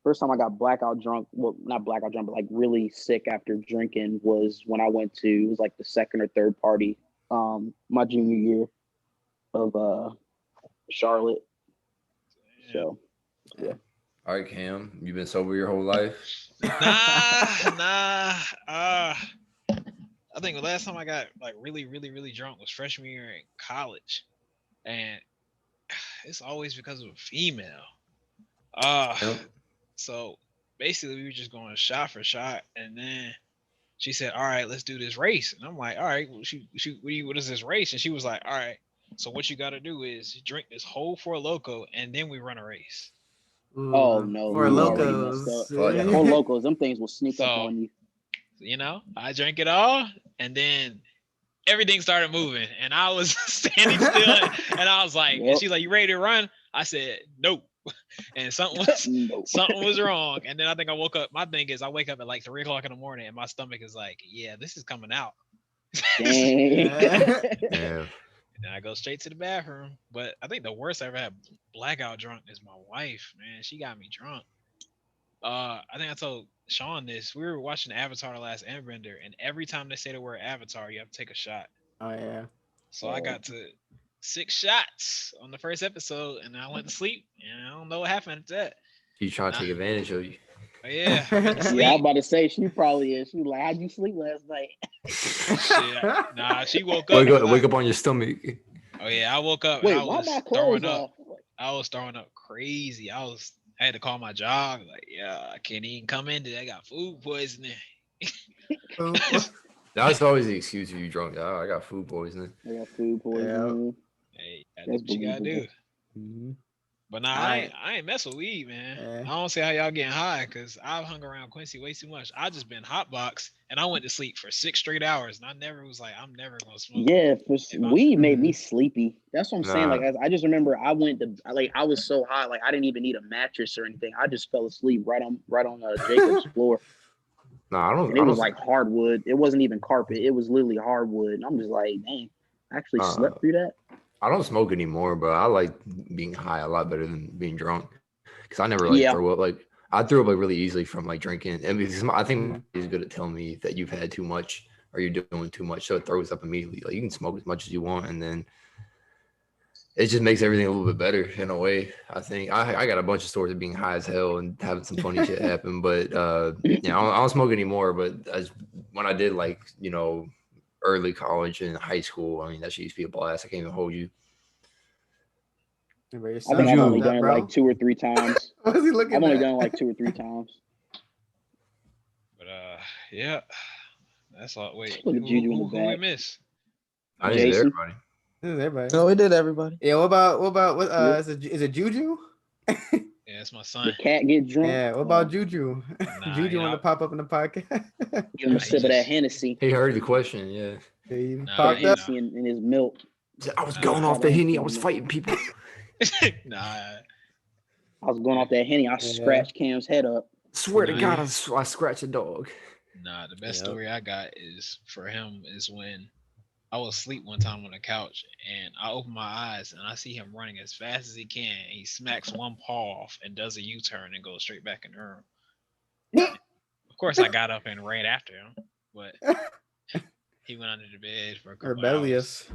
First time I got blackout drunk, well, not blackout drunk, but like really sick after drinking was when I went to, it was like the second or third party, my junior year of Charlotte. So, yeah. All right, Cam, you been sober your whole life? Nah. I think the last time I got like really, really, really drunk was freshman year in college, and it's always because of a female. So basically we were just going shot for shot, and then she said, "All right, let's do this race." And I'm like, "All right, well, what is this race?" And she was like, "All right, so what you got to do is drink this whole Four Loko, and then we run a race." Ooh, Oh no, Four Locos. Four Locos, them things will sneak up on you. You know, I drank it all, and then everything started moving, and I was standing still, and I was like, and she's like, "You ready to run?" I said, "Nope." And something was wrong. And then I think I woke up. My thing is I wake up at like 3 o'clock in the morning and my stomach is like, yeah, this is coming out. Yeah. And I go straight to the bathroom. But I think the worst I ever had blackout drunk is my wife, man. She got me drunk. I think I told Sean this. We were watching Avatar The Last Airbender, and every time they say the word Avatar, you have to take a shot. Oh yeah. So I got to 6 shots on the first episode, and I went to sleep, and I don't know what happened to that. She's trying to take advantage of you. Yeah, I went to sleep. Yeah, I'm about to say she probably is. She was like, "How'd you sleep last night?" Shit. Nah, she woke up. Wake up on your stomach. Oh yeah, I woke up. Wait, and I why was my clothes throwing up. off? I was throwing up crazy. I had to call my job. Like, yeah, I can't even come in today. I got food poisoning. That's always the excuse if you drunk. Oh, I got food poisoning. I got food poisoning. Hey, that's what you gotta do. Mm-hmm. But nah, I ain't mess with weed, man. Yeah. I don't see how y'all getting high because I've hung around Quincy way too much. I just been hotbox and I went to sleep for 6 straight hours, and I never was like, I'm never gonna smoke. Yeah, weed made me sleepy. That's what I'm saying. Like, I just remember I was so high, like I didn't even need a mattress or anything. I just fell asleep right on Jacob's floor. I don't. And it was like hardwood. It wasn't even carpet. It was literally hardwood. And I'm just like, dang, I actually slept through that. I don't smoke anymore, but I like being high a lot better than being drunk because I never throw up. Like I threw up like really easily from like drinking. I mean, I think he's good at telling me that you've had too much or you're doing too much, so it throws up immediately. Like you can smoke as much as you want, and then it just makes everything a little bit better in a way. I think I got a bunch of stories of being high as hell and having some funny shit happen, but I don't smoke anymore. But when I did, like, early college and high school, I mean, that shit used to be a blast. I can't even hold you. I think I've only done it like 2 or 3 times. What is he looking I've only at? done it like 2 or 3 times. But yeah, that's all. Wait, Look at Juju in the who we back. miss? I didn't say everybody. This is everybody. No, we did everybody. Yeah. What about is it Juju? Yeah, it's my son. The cat get drunk. Yeah. What about Juju? Nah, Juju want to pop up in the podcast? Give him a sip of that Hennessy. He heard the question. Yeah. You Nah, popped you up. know. in his milk. I was going off the Henny. I was fighting people. Nah, I was going off that Henny. I Yeah. scratched Cam's head up. Swear to Nah. God, I scratched a dog. nah. The best Yep. story I got is for him is when I was asleep one time on the couch and I open my eyes and I see him running as fast as he can. He smacks one paw off and does a U-turn and goes straight back in the room. Of course, I got up and ran after him, but he went under the bed for a couple hours. Rebellious.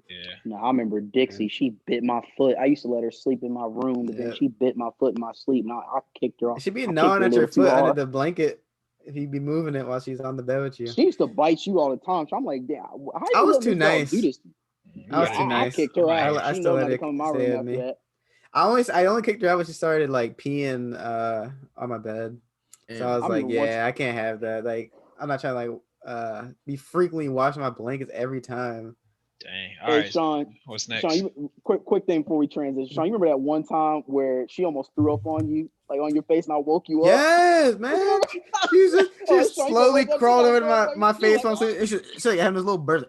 Yeah. No, I remember Dixie. She bit my foot. I used to let her sleep in my room, but then Yep. she bit my foot in my sleep, and I kicked her off. She be I kicked gnawing her a at your little too foot under hard. the blanket if you be moving it while she's on the bed with you. She used to bite you all the time. So I'm like, damn, how you I was let too this dog nice. do this? I was Yeah, too I nice. kicked her I- out. I She still know let not to it come in my stay room at after me. that. I only kicked her out when she started like peeing on my bed. So I was I like, remember once- yeah, I can't have that. Like, I'm not trying to like be frequently washing my blankets every time. Dang. All Hey, right. Sean, What's next? Sean, quick thing before we transition. Sean, you remember that one time where she almost threw up on you, like on your face, and I woke you up? Yes, man. She Oh, just Sean, you slowly wake up, crawled you over to like, my you face. like, And she like having this little burst,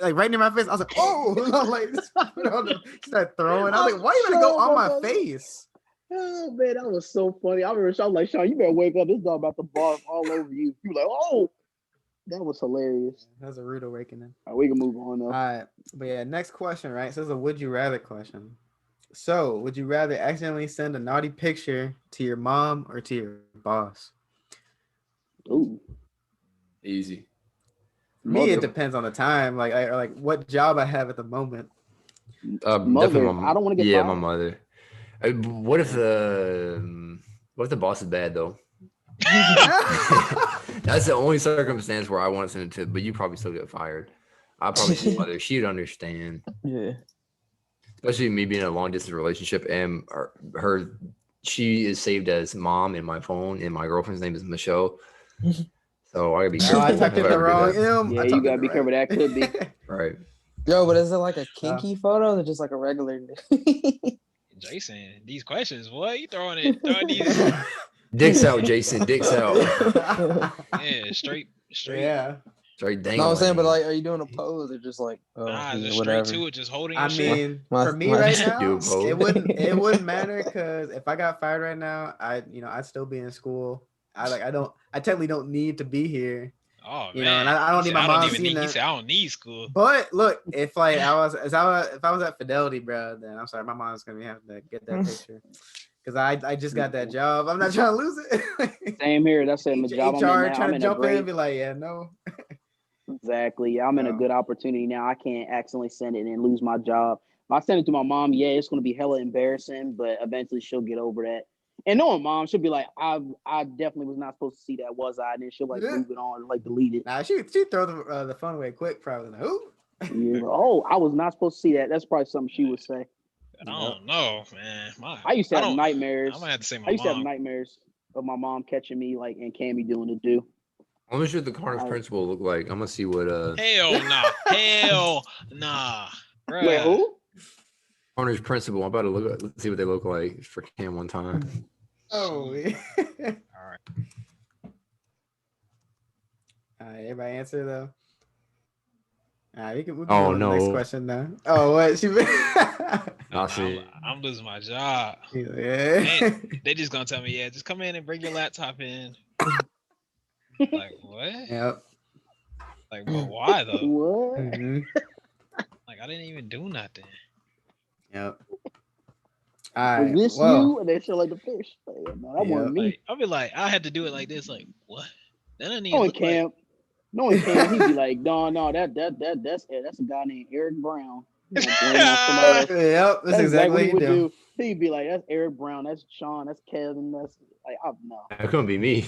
like right near my face. I was like, oh, and I was like, just put it on the, she started throwing. I was like, why you gonna go on my face? Oh man, that was so funny. I remember Sean was like, Sean, you better wake up. This dog about to barf all over you. You were like, oh, that was hilarious. That was a rude awakening. All right, we can move on though. All right, but yeah, next question, right? So it's a would you rather question. So, would you rather accidentally send a naughty picture to your mom or to your boss? Ooh, Easy. For me, it Mother. depends on the time, or like what job I have at the moment. Mother, Definitely my, I don't want to get yeah, fired. my mother. What if the boss is bad though? That's the only circumstance where I want to send it to, but you probably still get fired. I'll probably say mother. She'd understand, Yeah. especially me being in a long distance relationship, and she is saved as mom in my phone, and my girlfriend's name is Michelle. So I gotta be Oh, careful. I typed in if the ever do wrong that. M. Yeah, I you typed gotta in be the careful. That could be. Right. Yo, but is it like a kinky photo or just like a regular? Jason, these questions, what you throwing these? Dicks out, Jason. Dicks out. Yeah, straight. Yeah. Straight dang. No, I'm saying, but like, are you doing a pose or just like, oh, Nah, yeah, just whatever? straight to it, just holding I your shit. mean, My- for me my- right Do now, a pose. it wouldn't matter because if I got fired right now, I'd still be in school. I technically don't need to be here. Oh You man, know, and I don't He need said, my mom seeing He that. said I don't need school. But look, if I was at Fidelity, bro, then I'm sorry, my mom's gonna have to get that picture because I just got that job. I'm not trying to lose it. Same here. That's the job I'm in HR now. trying I'm to in a jump in and great. be like, yeah, no. Exactly. Yeah, I'm in a Yeah. good opportunity now. I can't accidentally send it and lose my job. If I send it to my mom, yeah, it's gonna be hella embarrassing, but eventually she'll get over that. And knowing mom, she'll be like, I definitely was not supposed to see that, was I? And then she'll like Yeah. move it on, like delete it. Nah, she throw the phone away quick, probably. Like, who? Yeah, oh, I was not supposed to see that. That's probably something she would say. I don't know, man. I used to have don't- nightmares. I'm gonna have to say my I used to have mom. nightmares of my mom catching me like and Cammy doing the do. How much should the Carter's principal look like? I'm gonna see what Hell nah. Hell nah. Bruh. Wait, who? Carter's principal. I'm about to see what they look like for Cam one time. Oh, yeah. All right. All right, everybody answer though. All right, we can Oh, go to the next no. question now. Oh, what? I'll see. I'm losing my job. Yeah. They just gonna tell me, yeah, just come in and bring your laptop in. Like what? Yep. Like, but why though? What? Mhm. Like I didn't even do nothing. Yep. All right. Was this well, you? And they show like the fish. Like, no, that wasn't me. Like I'll be like, I had to do it like this. Like what? That doesn't even Knowing look Cam, like. knowing Cam, he'd be like, no, that's a guy named Eric Brown. You know, blame on somebody else. Yep. That's exactly what he would you do. He'd be like, that's Eric Brown, that's Sean, that's Kevin, that's like, oh no. That couldn't be me.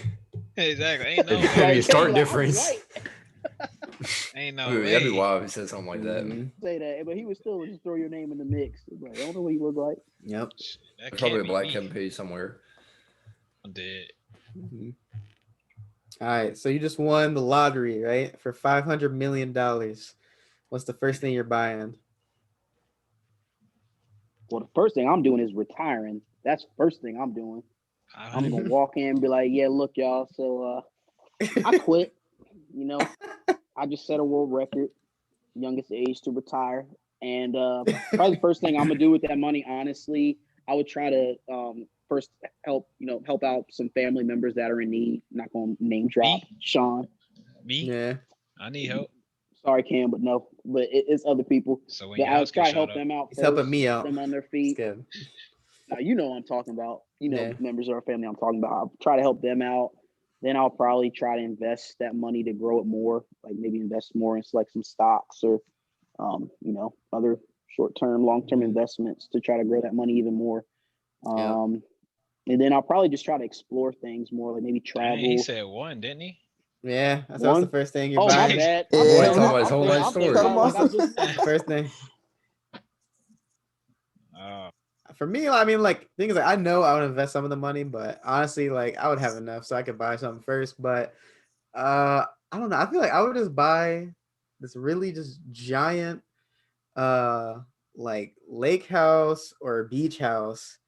Exactly. Ain't no It'd be a way. stark He'd be like, difference. I'm white. Ain't no Ooh, way. that'd be wild if he said something like that. Mhm. Say that, but he would still just throw your name in the mix. Like, I don't know what you look like. Yep. That There's probably can't a be black me. Kevin page somewhere. I'm dead. Mhm. All right. So you just won the lottery, right? For $500 million. What's the first thing you're buying? Well, the first thing I'm doing is retiring. That's the first thing I'm doing. I'm gonna walk in and be like, yeah, look, y'all. So I quit. You know, I just set a world record, youngest age to retire, and probably the first thing I'm gonna do with that money, honestly, I would try to first help out some family members that are in need. I'm not gonna name drop Sean. Me? Yeah. I need help. Sorry, Cam, but no. But it's other people. So when But your I would house try gets to help shot up, them out He's first. helping me get out. them on their It's feet. good. Now you know what I'm talking about. You know, Yeah. members of our family I'm talking about. I'll try to help them out. Then I'll probably try to invest that money to grow it more. Like maybe invest more in like some stocks or other short-term, long-term investments to try to grow that money even more. And then I'll probably just try to explore things more, like maybe travel. Dang, he said one, didn't he? Yeah, that's the first thing you're Oh, buying. my bad. Yeah. Boy, I'm talking about his whole life story. Cut him off. First thing. Uh, For me, I mean, like, things like I know I would invest some of the money, but honestly, like, I would have enough so I could buy something first. But I don't know. I feel like I would just buy this really just giant like lake house or beach house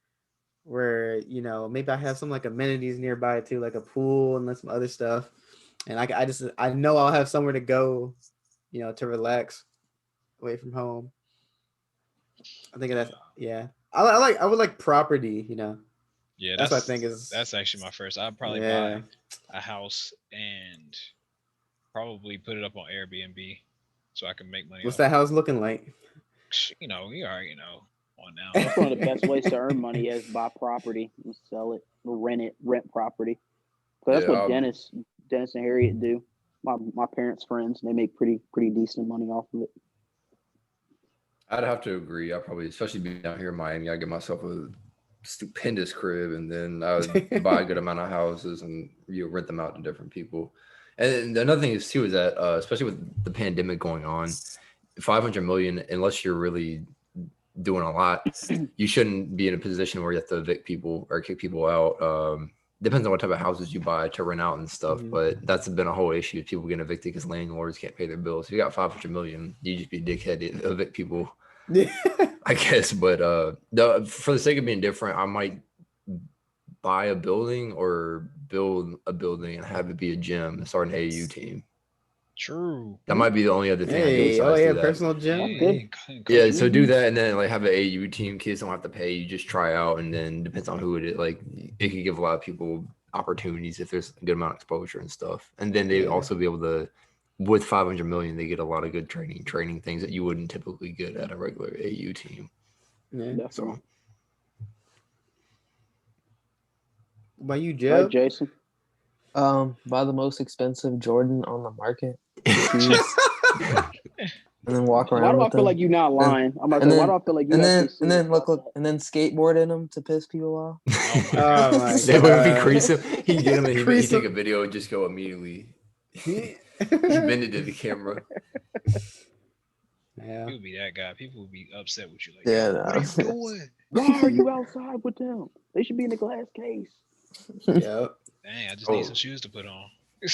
where maybe I have some like amenities nearby too, like a pool and some other stuff. And I know I'll have somewhere to go, to relax away from home. I think that's I would like property, yeah, that's what I think is that's actually my first. I'd probably buy a house and probably put it up on Airbnb so I can make money. What's that house looking like? You already know on now. That's one of the best ways to earn money is buy property and sell it or rent property. So that's what Dennis and Harriet do. My parents' friends, they make pretty decent money off of it. I'd have to agree. I probably, especially being down here in Miami, I get myself a stupendous crib, and then I would buy a good amount of houses and rent them out to different people. And another thing is too is that especially with the pandemic going on, 500 million, unless you're really doing a lot, you shouldn't be in a position where you have to evict people or kick people out. Depends on what type of houses you buy to rent out and stuff, but that's been a whole issue. People getting evicted because landlords can't pay their bills. If you got 500 million, you just be dickheaded, evict people. I guess, but for the sake of being different, I might buy a building or build a building and have it be a gym and start an AAU team. True. That might be the only other thing I do. Hey, personal gym. Yeah, so do that and then like have an AAU team. Kids don't have to pay. You just try out, and then depends on who it is. Like it could give a lot of people opportunities if there's a good amount of exposure and stuff. And then they also be able to, with 500 million, they get a lot of good training things that you wouldn't typically get at a regular AAU team. Yeah. So. By you, Joe? Right, Jason. Buy the most expensive Jordan on the market. And then walk around. Why do I with feel them. like you're not lying? I'm about to say, why do I feel like you and then look, and then skateboard in them to piss people off. Oh my They would be God. crease him. He'd get him and he'd take a video and just go immediately. He bend it to the camera. Yeah. You would be that guy. People would be upset with you. Like, Yeah, what are you doing? Why are you outside with them? They should be in the glass case. Yep. Dang, I just need some shoes to put on.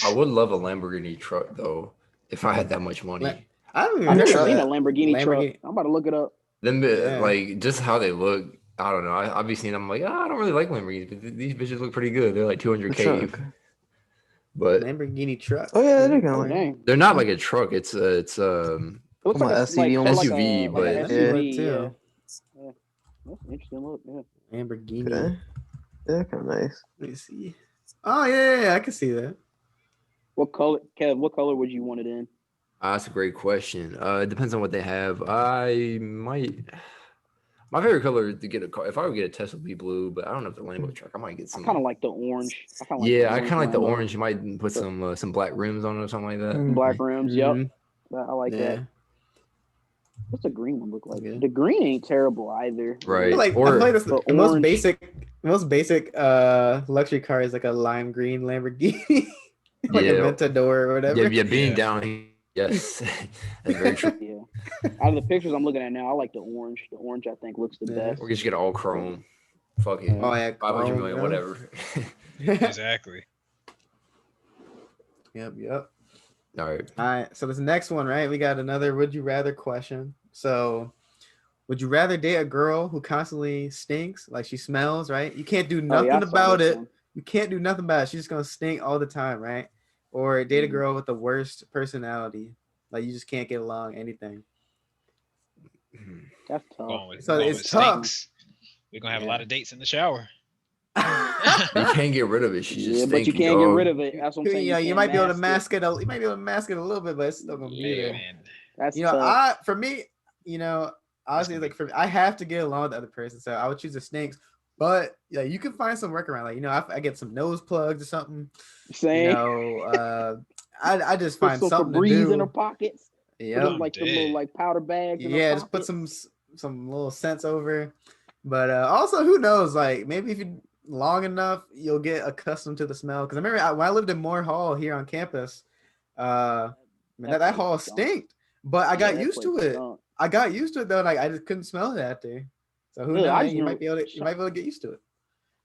I would love a Lamborghini truck though, if I had that much money. I've never seen a Lamborghini truck. I'm about to look it up. Them like just how they look. I don't know. I've been seeing. I'm like, I don't really like Lamborghinis, but these bitches look pretty good. They're like 200K. But Lamborghini truck. Oh yeah, they're kind of. They're not like a truck. It's it looks like a SUV, but like SUV, too. Yeah. That's an interesting look. Yeah. Lamborghini. Okay. Yeah, kind of nice. Let me see. Oh yeah, I can see that. What color, Kev? What color would you want it in? That's a great question. It depends on what they have. I might. My favorite color to get a car, if I would get a Tesla, would be blue. But I don't know if the Lambo truck. I might get some. I kind of like the orange. I kind of like the orange. You might put some black rims on it or something like that. Black rims. Yep. I like Yeah. that. What's the green one look like? Yeah. The green ain't terrible either. Right. I feel like the most basic luxury car is like a lime green Lamborghini. Like a Aventador or whatever. Yeah, being down here. Yes. That's very true. Yeah. Out of the pictures I'm looking at now, I like the orange. The orange I think looks the best. Or just get all chrome. Fucking 500 million, whatever. Exactly. Yep. All right. So this next one, right? We got another would you rather question. So would you rather date a girl who constantly stinks, like she smells, right? You can't do nothing about it. You can't do nothing about it. She's just gonna stink all the time, right? or date a girl with the worst personality. Like you just can't get along anything. That's tough. So Going it's with tough. stinks. We're gonna have a Yeah. lot of dates in the shower. You can't get rid of it. She's just But you stinky, can't get dog. rid of it. That's what I'm saying. You can't might be able to mask it. mask it. You might be able to mask it a little bit, but it's still gonna be Yeah, there. man. That's You know, tough. for me, honestly, like I have to get along with the other person, so I would choose the stinks. But yeah, you can find some workaround. Like I get some nose plugs or something. Same. I just Put find some something to Febreze in her do. pockets. Put Yep. them like some little like powder bags in her Yeah, pockets. just put some little scents over. But also, who knows? Like maybe if you long enough, you'll get accustomed to the smell. Because I remember when I lived in Moore Hall here on campus, man, that hall stinked. But I got used to it. I got used to it though. Like I just couldn't smell it after. So who knows? You might be able to get used to it.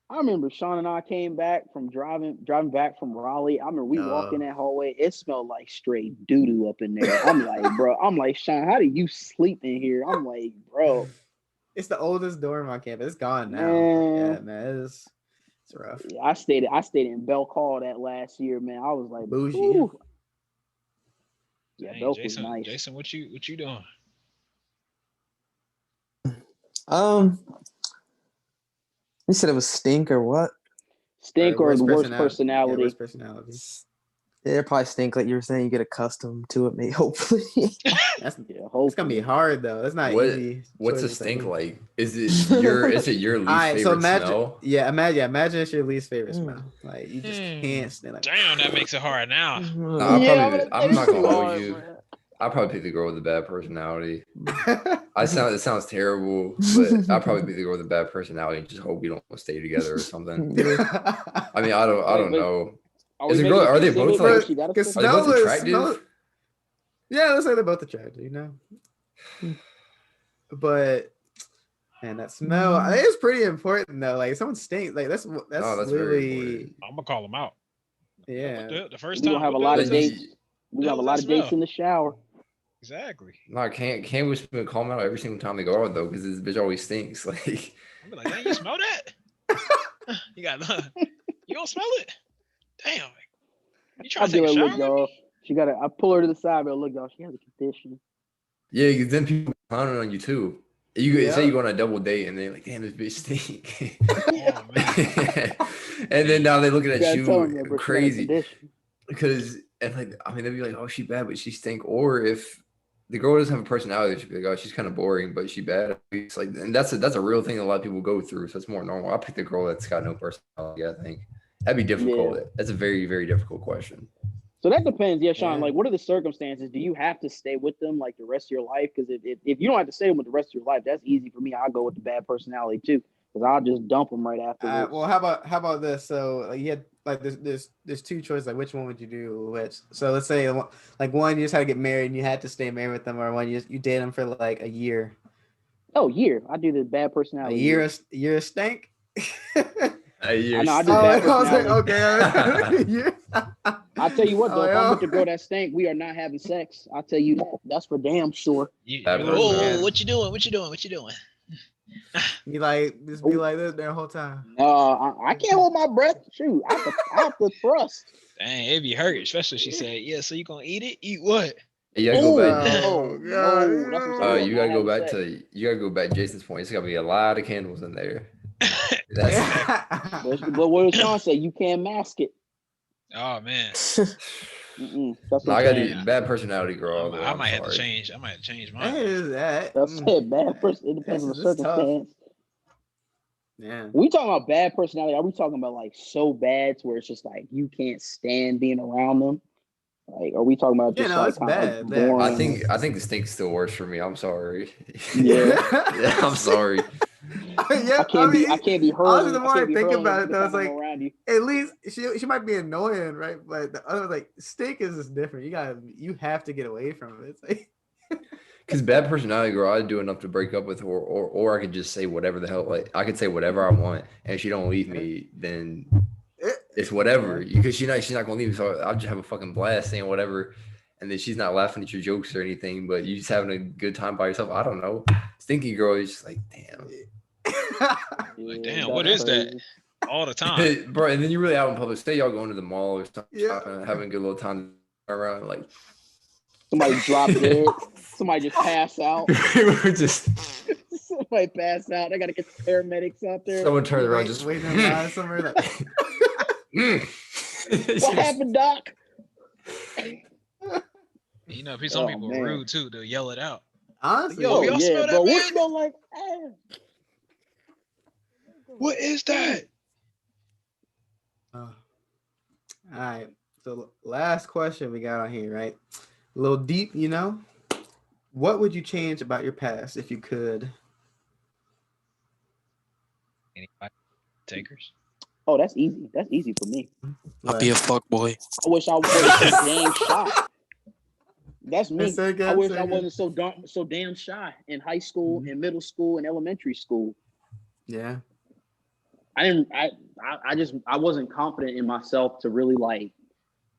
I remember Sean and I came back from driving back from Raleigh. I remember we walked in that hallway. It smelled like straight doo-doo up in there. I'm like, bro. I'm like, Sean, how do you sleep in here? I'm like, bro. It's the oldest dorm on campus. It's gone now. Man. Yeah, man. It's rough. Yeah, I stayed in Bell Call that last year, man. I was like, bougie. Ooh. Yeah, Dang, Belk Jason, was nice. Jason, what you doing? You said it was stink or what? Stink or the worst personality. Yeah, worst personality. Yeah, it probably stink like you were saying. You get accustomed to it, maybe. Hopefully. It's gonna be hard though. That's not easy. What's a stink like? Is it your least favorite smell? Yeah, imagine it's your least favorite smell. Like you just can't stand it. Damn, that makes it hard now. I'm not gonna hold you. I'll probably pick the girl with the bad personality. It sounds terrible, but I'll probably be the girl with the bad personality and just hope we don't stay together or something. I mean, I don't know. Is a girl? Are they both like? Are they both attractive? Yeah, let's say they're both attractive. But man, that smell is pretty important though. Like someone stinks. Like that's really. I'm gonna call them out. Yeah, the first we time gonna have a lot of dates. We have a lot of dates in the shower. Exactly. No, can't we spend call them out every single time they go out though? Because this bitch always stinks. Like, I'm like, dang, you smell that? You don't smell it? Damn. You trying to take a shower? Look, I pull her to the side, but look, y'all, she has a condition. Yeah, because then people clowning on you too. You say you go on a double date and they're like, damn, this bitch stink. Oh, man. And then now they're looking at you that, crazy. Because they'd be like, oh, she bad, but she stink. Or if the girl doesn't have a personality, she'd be like, oh, she's kind of boring, but she bad. It's like, and that's a real thing a lot of people go through. So it's more normal. I'll pick the girl that's got no personality, I think. That'd be difficult. Yeah. That's a very, very difficult question. So that depends. Yeah, Sean, like what are the circumstances? Do you have to stay with them like the rest of your life? Because if you don't have to stay with the rest of your life, that's easy for me. I'll go with the bad personality too. Because I'll just dump them right afterwards. Well, how about this? So you had like there's two choices. Like which one would you do? Which? So let's say like one you just had to get married and you had to stay married with them, or one you date them for like a year. Oh, year. I do the bad personality. A year of stank. A year. I know. I do bad personality. Okay. I'll tell you what though. If I'm with the girl that stank, we are not having sex. I'll tell you that's for damn sure. What you doing? What you doing? You like just be like this the whole time. I can't hold my breath. Shoot, I have to thrust. Dang, it be hurt, especially she said, "Yeah, so you gonna eat it? Eat what?" You gotta go back. You gotta go back. Jason's point. It's gotta be a lot of candles in there. But what did Sean say? You can't mask it. Oh man. I gotta bad personality, girl. I might have to change. I might have to change mine. That's bad person. It depends on the circumstance. Yeah. We talking about bad personality. Are we talking about like so bad to where it's just like you can't stand being around them? Like, are we talking about just it's bad. I think the stink's still worse for me. I'm sorry. Yeah, I'm sorry. I can't be hurling. Honestly, the more I think about it, though, it's like at least she might be annoying, right? But the other like stink is just different. You have to get away from it. It's like because bad personality girl, I'd do enough to break up with her, or I could just say whatever the hell. Like I could say whatever I want, and if she don't leave me, then it's whatever. Because she's not gonna leave me, so I'll just have a fucking blast saying whatever. And then she's not laughing at your jokes or anything, but you just having a good time by yourself. I don't know. Stinky girl is just like, damn. Like, damn, what is that? all the time. Bro, and then you really out in public. Say y'all going to the mall or something, Yeah. shopping, having a good little time around, like Somebody drop dead. Somebody just pass out. we're just Somebody pass out. They got to get the paramedics out there. someone turns around, just waiting in line somewhere. Like, What happened, Doc? You know, some people man. are rude too. They'll yell it out. honestly, Yo, y'all smell that, bro. man? What smell like ass? What is that? all right. So last question we got on here, right? A little deep, you know. What would you change about your past if you could? Anybody takers? Oh, that's easy. That's easy for me. I'll be a fuck boy. I wish I wasn't so damn shy. That's me. Say again, I wish say I again. wasn't so damn shy in high school, in middle school, and elementary school. Yeah. I wasn't confident in myself to really like.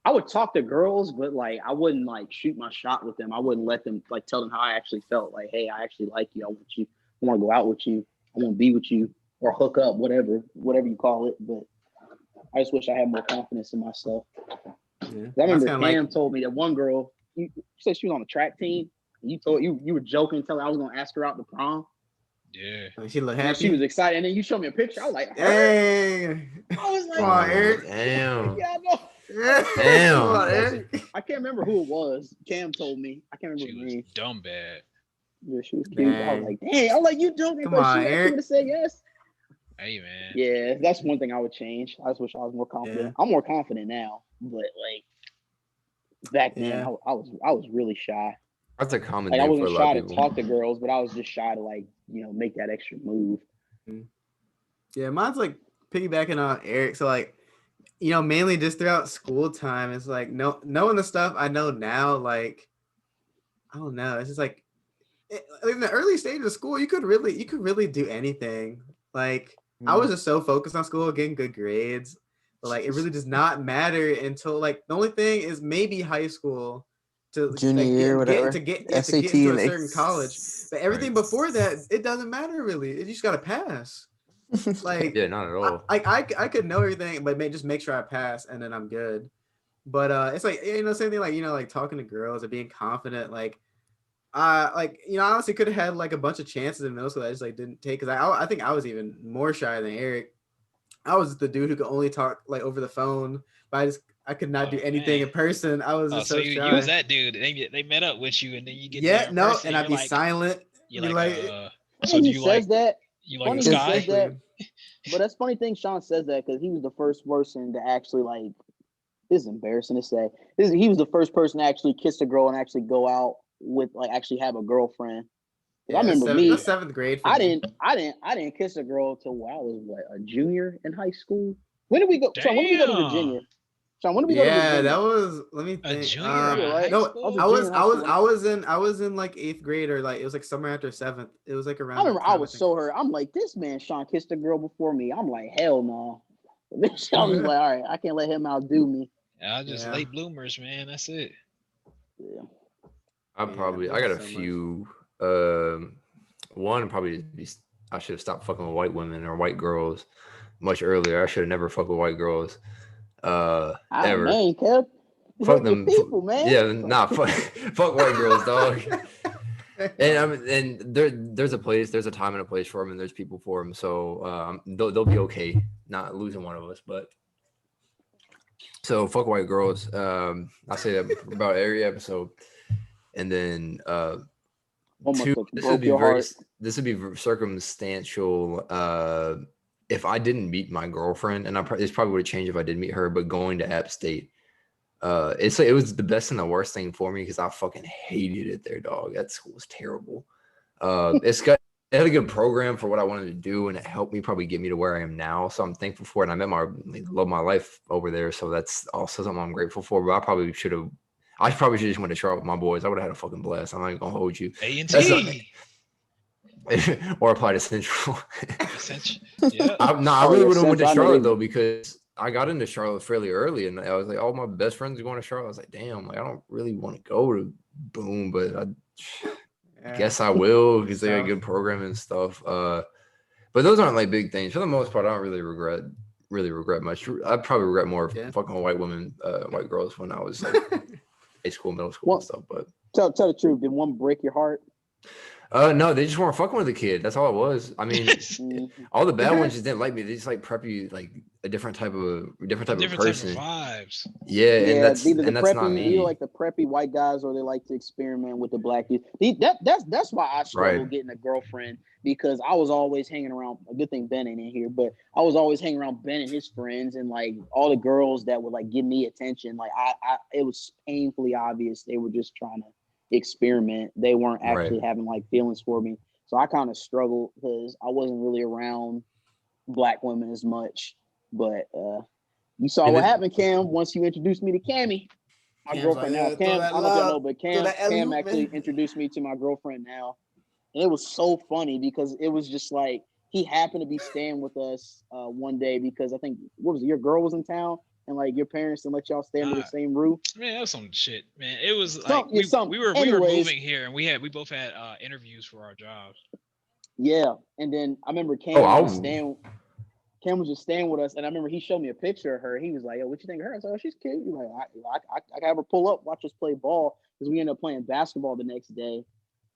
I would talk to girls, but like I wouldn't like shoot my shot with them. I wouldn't let them like tell them how I actually felt. Like, hey, I actually like you. I want you. I want to go out with you. I want to be with you or hook up, whatever you call it. But I just wish I had more confidence in myself. Yeah. I remember That's Cam kinda told me that one girl, you said she was on the track team. And you were joking, telling her I was gonna ask her out to prom. Yeah. like, she look And happy. she was excited, and then you showed me a picture. I was like, her? Hey. I was like, Come on, Eric. Damn. yeah, I know. Damn. Come on, Eric. I can't remember who it was. Cam told me. I can't remember She her was name. dumb bad. Yeah, she was cute. I Dang. was like, dang. I was like, you joking? Come But on, she Eric. would have said yes. Hey man. Yeah, that's one thing I would change. I just wish I was more confident. Yeah. I'm more confident now, but like back then, Yeah. I was really shy. That's a common Like I thing for a wasn't lot shy of to people. talk to girls, but I was just shy to like make that extra move. Yeah, mine's like piggybacking on Eric. So like, mainly just throughout school time, it's like knowing the stuff I know now, like I don't know. It's just like in the early stages of school, you could really do anything. Like I was just so focused on school, getting good grades. But like it really does not matter until like the only thing is maybe high school to Junior like, year, whatever. to get SAT into a and certain college. But everything Right. before that, it doesn't matter really. You just gotta pass. Like Yeah, not at all. I could know everything, but just make sure I pass and then I'm good. But it's like same thing like like talking to girls or being confident. Like I honestly could have had like a bunch of chances in middle school that I just like didn't take because I think I was even more shy than Eric. I was the dude who could only talk like over the phone, but I could not do anything man. in person. I was Oh, just so so you shy. was that dude. They met up with you, and then you get Yeah, there in no, person, and I'd be like, silent. You're Be like, so Funny do he you says like that. you like Funny the he sky? says that. But that's funny thing Sean says that because he was the first person to actually like. This is embarrassing to say. He was the first person to actually kiss a girl and actually go out with like actually have a girlfriend. Yeah, I remember that's seventh grade. For me. I didn't kiss a girl till I was a junior in high school. When did we go? Sean, when did we go to Virginia? Sean, when did we go to Virginia? Yeah, that was. Let me A think. junior in Yeah, right. high No, school? I was in like 8th grade or like it was like somewhere after 7th. It was like around. I remember that time, I was think. so hurt. I'm like, this man Sean kissed a girl before me. I'm like, hell no. Then Sean was like, all right, I can't let him outdo me. I was just Yeah. late bloomers, man. That's it. Yeah. I got a so few. One probably I should have stopped fucking with white women or white girls much earlier. I should have never fucked with white girls. Ever. Man, Kev. Fuck them people, man. Yeah, nah, fuck white girls, dog. And there's a time and a place for them, and there's people for them. So they'll be okay not losing one of us. But so fuck white girls. I say that about every episode. And then two, this would be circumstantial. If I didn't meet my girlfriend, and this probably would have changed if I did meet her, but going to App State, it was the best and the worst thing for me because I fucking hated it there, dog. That school was terrible. It had a good program for what I wanted to do, and it helped me probably get me to where I am now. So I'm thankful for it. And I met love my life over there. So that's also something I'm grateful for. But I probably should just went to Charlotte with my boys. I would have had a fucking blast. I'm not even gonna hold you. A&T. Or apply to Central. Yeah. I really would have went to Charlotte though because I got into Charlotte fairly early, and I was like, all my best friends are going to Charlotte. I was like, damn, like I don't really want to go to Boone, but I guess I will because they got good programming and stuff. But those aren't like big things. For the most part, I don't really regret really regret much. I probably regret more Yeah. fucking white women, white girls when I was like high school, middle school, Well, and stuff. But tell the truth. Did one break your heart? no, they just weren't fucking with the kid. That's all it was. I mean, Mhm. all the bad ones just didn't like me. They just like prep you like a different type of person. Vibes. Yeah, and that's either not either me. like the preppy white guys or they like to experiment with the black youth. That's why I struggle getting a girlfriend, because I was always hanging around. A good thing Ben ain't in here, but I was always hanging around Ben and his friends, and like all the girls that would like give me attention. Like it was painfully obvious they were just trying to experiment. They weren't actually having like feelings for me. So I kind of struggled because I wasn't really around black women as much. But you saw what happened, Cam, once you introduced me to Cammy, my girlfriend now. Cam, I don't know if y'all know, but Cam actually introduced me to my girlfriend now. And it was so funny because it was just like he happened to be staying with us one day because I think, your girl was in town and like your parents didn't let y'all stay under the same roof. Man, that was some shit, man. It was like we were moving here and we both had interviews for our jobs. Yeah, and then I remember Cam was just staying with us, and I remember he showed me a picture of her. He was like, "Yo, what you think of her?" I said, "Oh, she's cute." He's like, I can have her pull up, watch us play ball, because we ended up playing basketball the next day.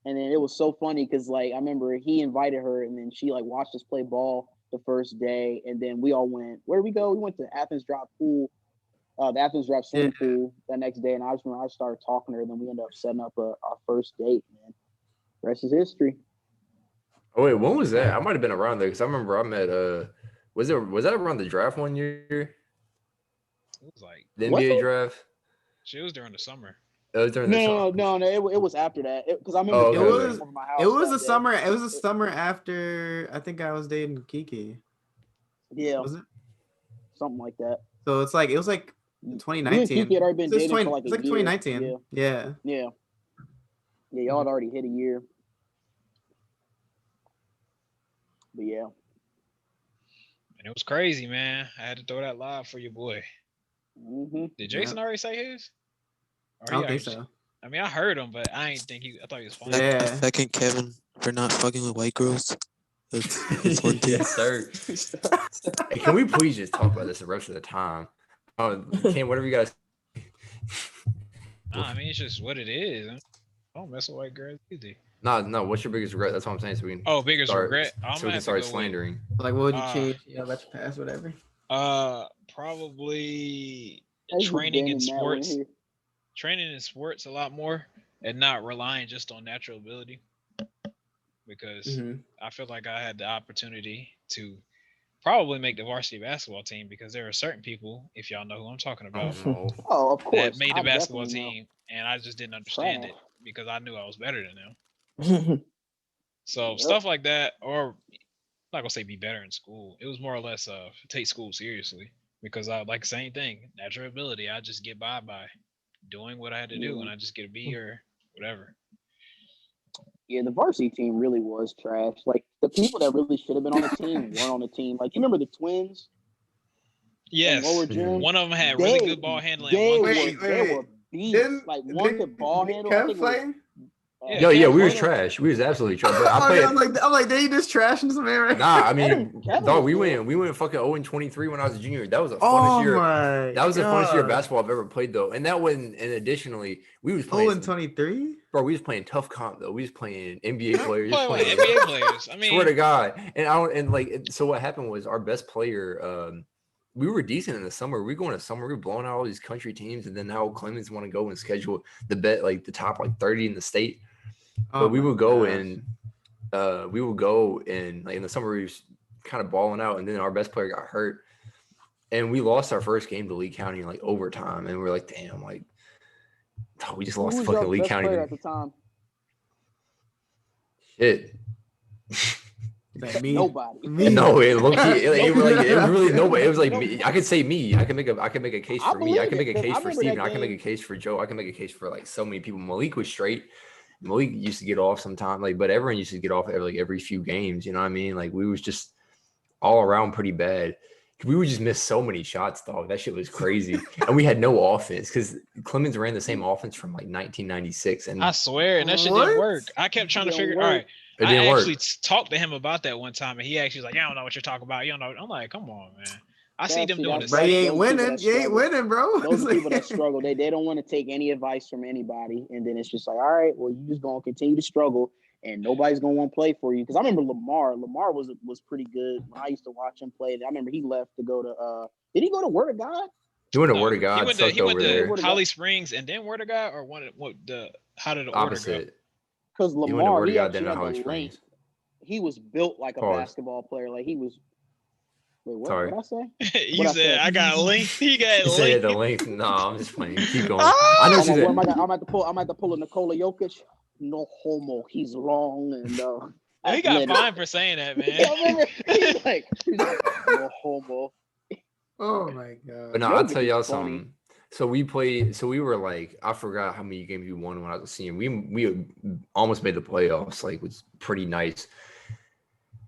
And then it was so funny because like I remember he invited her, and then she like watched us play ball the first day, and then we all went. Where did we go? We went to Athens Drop Pool, the Athens Drop swimming pool that next day, and I started talking to her. Then we ended up setting up our first date. Man, rest is history. Oh wait, when was that? I might have been around there because I remember I met was that around the draft one year? It was like the NBA draft. She was during the summer. It was during the summer. No. It was after that because I remember over my house. It was a summer. It was a summer after I think I was dating Kiki. Yeah, was it something like that? So it was like 2019. Kiki had already been dating for like a year. 2019. Yeah. Y'all had already hit a year. But yeah. And it was crazy, man. I had to throw that live for your boy. Mm-hmm. Did Jason already say his? I don't think so. I mean, I heard him, but I thought he was funny. Yeah. Second Kevin for not fucking with white girls. That's one thing. Yes, sir. Hey, can we please just talk about this the rest of the time? Cam, whatever you guys. I mean, it's just what it is. I don't mess with white girls either. No. What's your biggest regret? That's what I'm saying. So we can. Biggest regret. So we can start slandering. Like, what would you change? About your past, whatever. Probably training in sports. Training in sports a lot more, and not relying just on natural ability. Because I feel like I had the opportunity to probably make the varsity basketball team because there are certain people, if y'all know who I'm talking about, of course, that made the basketball team, and I just didn't understand it because I knew I was better than them. So stuff like that, or I'm not gonna say be better in school. It was more or less take school seriously because I like the same thing, natural ability. I just get by doing what I had to do, and I just get a B or whatever. Yeah, the varsity team really was trash. Like the people that really should have been on the team weren't on the team. Like you remember the twins? Yes. One of them had really good ball handling. They were beasts. Like one could ball handle. Yeah, we was trash. We was absolutely trash. But I'm like, they just trashing some man right Nah, I mean, dog, we went fucking 0-23 when I was a junior. That was the funnest year. That was the funnest year of basketball I've ever played, though. And that wasn't. And additionally, we was playing 0-23. Bro, we was playing tough comp though. We was playing NBA players. NBA players. I mean, swear to God. So what happened was our best player. We were decent in the summer. We going to summer. We were blowing out all these country teams, and then now Clemens want to go and schedule the top 30 in the state. But we would go and like in the summer we was kind of balling out, and then our best player got hurt, and we lost our first game to Lee County in like overtime, and we were like, damn, like we just lost to fucking Lee County at the time. Shit. Me. Nobody. No, it was really nobody. It was like me. I could say me. I can make a case for me. I can make a case for Steven. I can make a case for Joe. I can make a case for like so many people. Malik was straight. Malik used to get off sometime, but everyone used to get off every few games. You know what I mean? Like we was just all around pretty bad. We would just miss so many shots, dog. That shit was crazy. And we had no offense because Clemens ran the same offense from like 1996. And I swear, and that shit didn't work. I kept trying to figure. All right, I actually talked to him about that one time, and he actually was like, "I don't know what you're talking about. You don't know." I'm like, "Come on, man." I see them doing the But you same. ain't winning. You ain't winning, bro. Those are people that struggle. They don't want to take any advice from anybody, and then it's just like, all right, well, you just gonna continue to struggle, and nobody's gonna want to play for you. Because I remember Lamar. Lamar was pretty good when I used to watch him play. I remember he left to go to. Did he go to Word of God? He went to Word of God. He went there. to Holly Springs and then Word of God, or how did the order go? Because Lamar, he went to Word of God, actually then had Holly the length. Springs. He was built like a Pause. basketball player. Like he was. Wait, what? Sorry. What I say? You said I got length. He got You length. said the length. No, I'm just playing. Keep going. Ah! I know. I'm at to pull a Nikola Jokic. No homo. He's long and. He got fined for saying that, man. I remember he's like no homo. Oh my god. But no, I'll tell y'all something. So we played. So we were like, I forgot how many games we won when I was a senior. We almost made the playoffs. Like, it was pretty nice.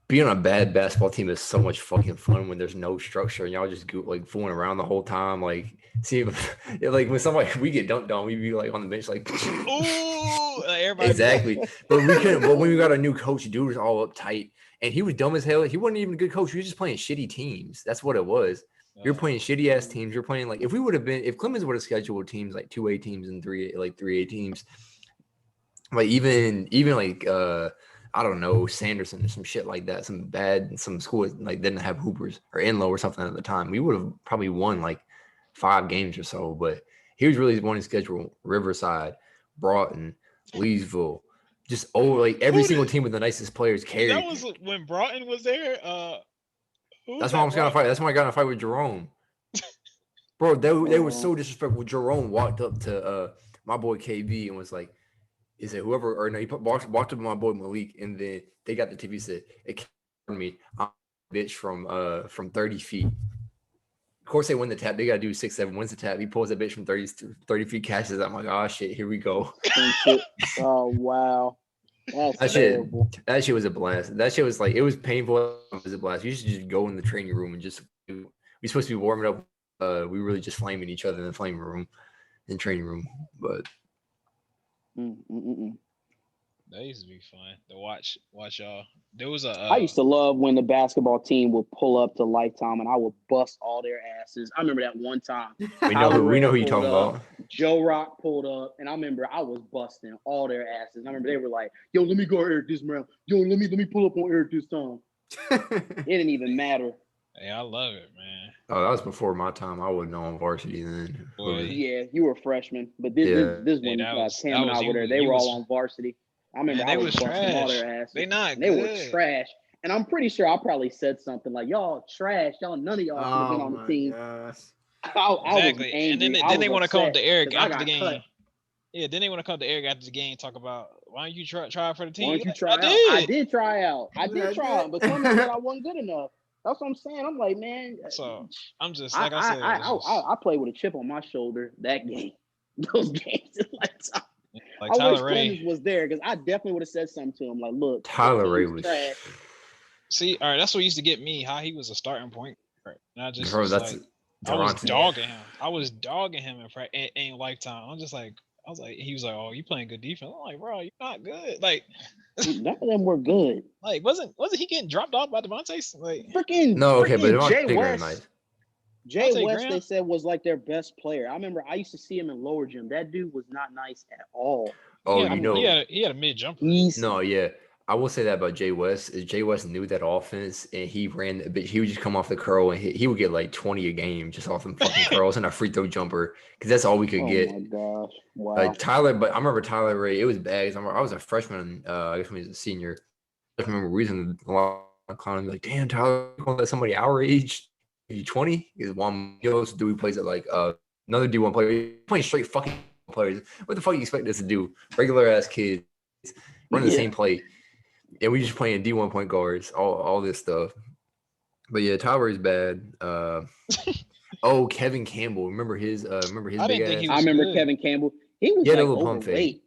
Being on a bad basketball team is so much fucking fun when there's no structure and y'all just like fooling around the whole time. Like, see, like when somebody we get dunked on, we'd be like on the bench, like, ooh, everybody. Exactly. But we couldn't. But when we got a new coach, dude was all uptight, and he was dumb as hell. He wasn't even a good coach. He was just playing shitty teams. That's what it was. You're playing shitty ass teams. You're playing like if Clemens would have scheduled teams like 2A teams and 3A teams, like even like I don't know, Sanderson or some shit like that, some school like didn't have hoopers or Enlow or something at the time. We would have probably won like 5 games or so. But he was really wanting to schedule Riverside, Broughton, Leesville, just like every single team with the nicest players carried. That was when Broughton was there. That's why I was gonna fight. That's why I got in a fight with Jerome. Bro, they were so disrespectful. Jerome walked up to my boy KB and was like, he said, whoever, or no, he walked up to my boy Malik, and then they got the TV, said, it came from me. I'm a bitch from 30 feet. Of course, they win the tap. They got to do 6-7, wins the tap. He pulls that bitch from 30 feet, catches it. I'm like, oh, shit, here we go. Oh, wow. That's terrible. That shit was a blast. That shit was like, it was painful. It was a blast. You should just go in the training room and just, we're supposed to be warming up. We really just flaming each other in the flame room, in training room. But that used to be fun to watch y'all. There was a. I used to love when the basketball team would pull up to Lifetime and I would bust all their asses. I remember that one time. We know who you're talking about. Joe Rock pulled up, and I remember I was busting all their asses. And I remember they were like, "Yo, let me go Eric this round. Yo, let me pull up on Eric this time." It didn't even matter. Hey, I love it, man. Oh, that was before my time. I wasn't on varsity then. Yeah, you were a freshman, but this one, Cam and I were there. They were all on varsity. I remember I was busting all their asses. They were trash. And I'm pretty sure I probably said something like, y'all trash. Y'all, none of y'all should have been on the team. Exactly. And then they want to come to Eric after the game. Cut. Yeah, then they want to come to Eric after the game, talk about, why don't you try for the team? Why don't you try out? I did try out. But someone said I wasn't good enough. That's what I'm saying. I'm like, man. So I'm just like I said. I played with a chip on my shoulder that game. Those games in Lifetime. Like I wish Clemens was there because I definitely would have said something to him. Like, look, Tyler Ray was trash. See, all right, that's what used to get me. How he was a starting point guard. And I just I was dogging him. I was dogging him in Lifetime. I was like, he was like, oh, you playing good defense. I'm like, bro, you're not good. Like, none of them were good. Like, wasn't he getting dropped off by Devontae? Like, freaking but Jay West. Nice. Jay West, they said, was like their best player. I remember I used to see him in lower gym. That dude was not nice at all. Oh, he had a mid jumper. I will say that about Jay West. Is Jay West knew that offense, and he ran a bit. He would just come off the curl, and he would get like 20 a game just off them fucking curls and a free throw jumper, because that's all we could get. Oh my gosh! Wow. But I remember Tyler Ray. It was bad. I was a freshman. I guess when he was a senior. I remember reason a lot of clowns like, damn, Tyler, you gonna let somebody our age, 20? Is Juan Munoz dude plays at like another D1 player playing straight fucking players. What the fuck you expect us to do? Regular ass kids running the same play. And we just playing D1 point guards, all this stuff. But yeah, Tyler is bad. Kevin Campbell. Remember his big ass? I remember Kevin Campbell. He was like overweight.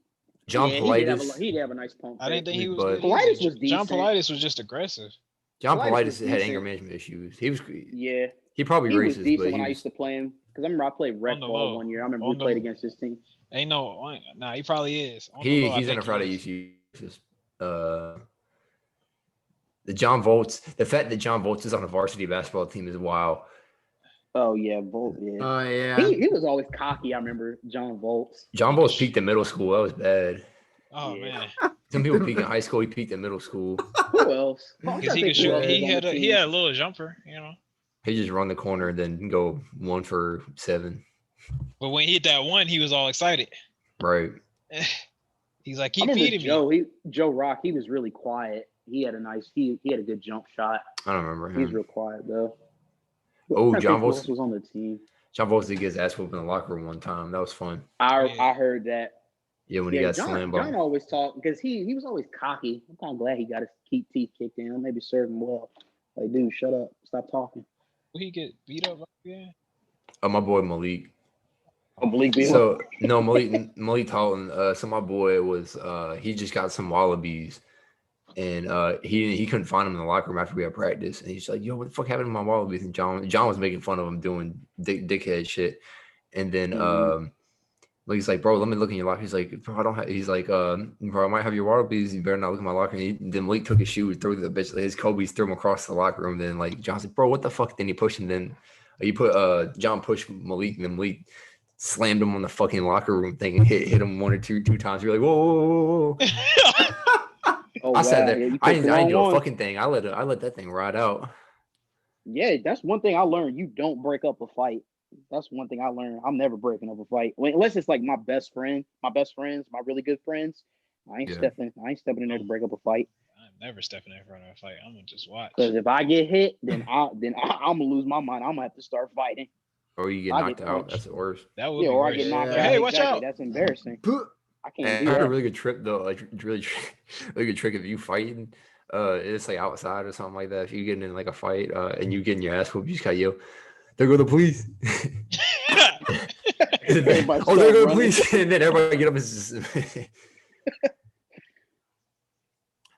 John Politis. He'd have a nice pump. I didn't think he was. Politis was decent. John Politis was just aggressive. John Politis had anger management issues. He was. Yeah. He probably racist, was decent but I used to play him because I remember I played rec ball one year. I remember we played against his team. He probably is. He's in a Friday UC. The fact that John Volts is on a varsity basketball team is wild. Oh yeah, Volt. Yeah. Oh yeah. He was always cocky. I remember John Volts. John Bolts peaked in middle school. That was bad. Oh Yeah. man, Some people peak in high school. He peaked in middle school. Who else? I'm because trying he to could think who shoot. else was He on the had a team. little jumper, you know. He just run the corner and then go 1 for 7. But when he hit that one, he was all excited. Right. He's like, I keep remember feeding me. Joe Rock. He was really quiet. He had a nice. He had a good jump shot. I don't remember him. He's real quiet though. Oh, I'm trying to John think who Volts. else was on the team. John Bolts did get his ass whooped in the locker room one time. That was fun. I heard that. Yeah, when he got slammed by. John always talked because he was always cocky. I'm kind of glad he got his teeth kicked in. Maybe served him well. Like, dude, shut up. Stop talking. Will he get beat up again? Oh, my boy Malik. Oh, Malik beat him. So no, Malik Talton. So my boy was he just got some wallabies, and he couldn't find them in the locker room after we had practice, and he's like, "Yo, what the fuck happened to my wallabies?" And John was making fun of him doing dickhead shit, and then Malik's like, "Bro, let me look in your locker." He's like, "Bro, I don't have." He's like, "Bro, I might have your wallabies. You better not look in my locker." And then Malik took his shoes, threw the bitch his Kobe's, threw him across the locker room. Then like John's like, "Bro, what the fuck?" Then he pushed him. Then he put John pushed Malik, and then Malik slammed him on the fucking locker room thing and hit him 1 or 2 times. You're like, whoa. Oh, I sat there. Yeah, I didn't do a fucking thing. I let that thing ride out. Yeah, that's one thing I learned. You don't break up a fight. That's one thing I learned. I'm never breaking up a fight. Unless it's like my best friends, my really good friends. I ain't stepping in there to break up a fight. I'm never stepping in front of a fight. I'm gonna just watch. Because if I get hit, then I'm gonna lose my mind. I'm gonna have to start fighting. Or you get knocked out. That's the worst. That would be or worse. I get knocked out. Hey, watch out! That's embarrassing. I can't do I heard that. a really good trick though. Like really good trick if you fighting. It's like outside or something like that. If you get in like a fight and you getting your ass whooped, you just gotta yell, "There go the police!" There go the police! And then everybody get up and just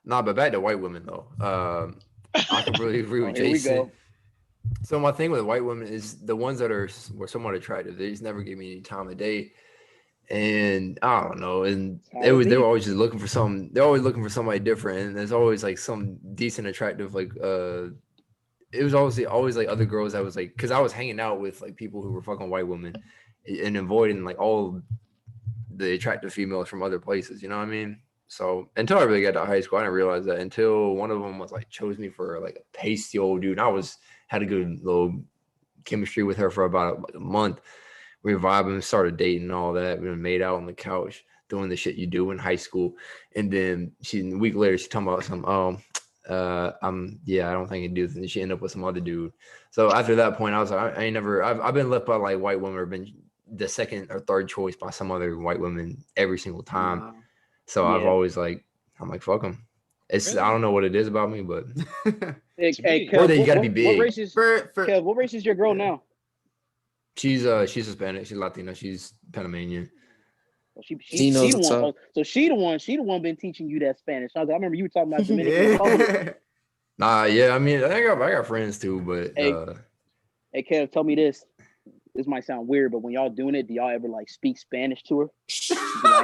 Nah, but back to white women though. I completely agree with Jason. So my thing with white women is the ones that were somewhat attractive. They just never give me any time of day, and I don't know. And they were always just looking for something. They're always looking for somebody different, and there's always like some decent, attractive like. It was always like other girls that was like, because I was hanging out with like people who were fucking white women, and avoiding like all the attractive females from other places. You know what I mean? So until I really got to high school, I didn't realize that until one of them was like chose me for like a pasty old dude. And I had a good little chemistry with her for about like a month. We were vibing, started dating and all that. We made out on the couch doing the shit you do in high school. And then a week later, she talking about some, I don't think I do this. And she ended up with some other dude. So after that point, I was like, I've been left by like white women or been the second or third choice by some other white women every single time. Wow. So I've always I'm like, fuck them. It's, I don't know what it is about me, but Hey, Kev, or that you got to be big. Kev, what race is your girl now? She's Hispanic. She's Latina. She's Panamanian. Well, she knows the what's one. up. So she the one been teaching you that Spanish. I remember you were talking about Dominican Republic. Nah, yeah. I mean, I got friends too, but Hey, Kev, tell me this. This might sound weird, but when y'all doing it, do y'all ever like speak Spanish to her?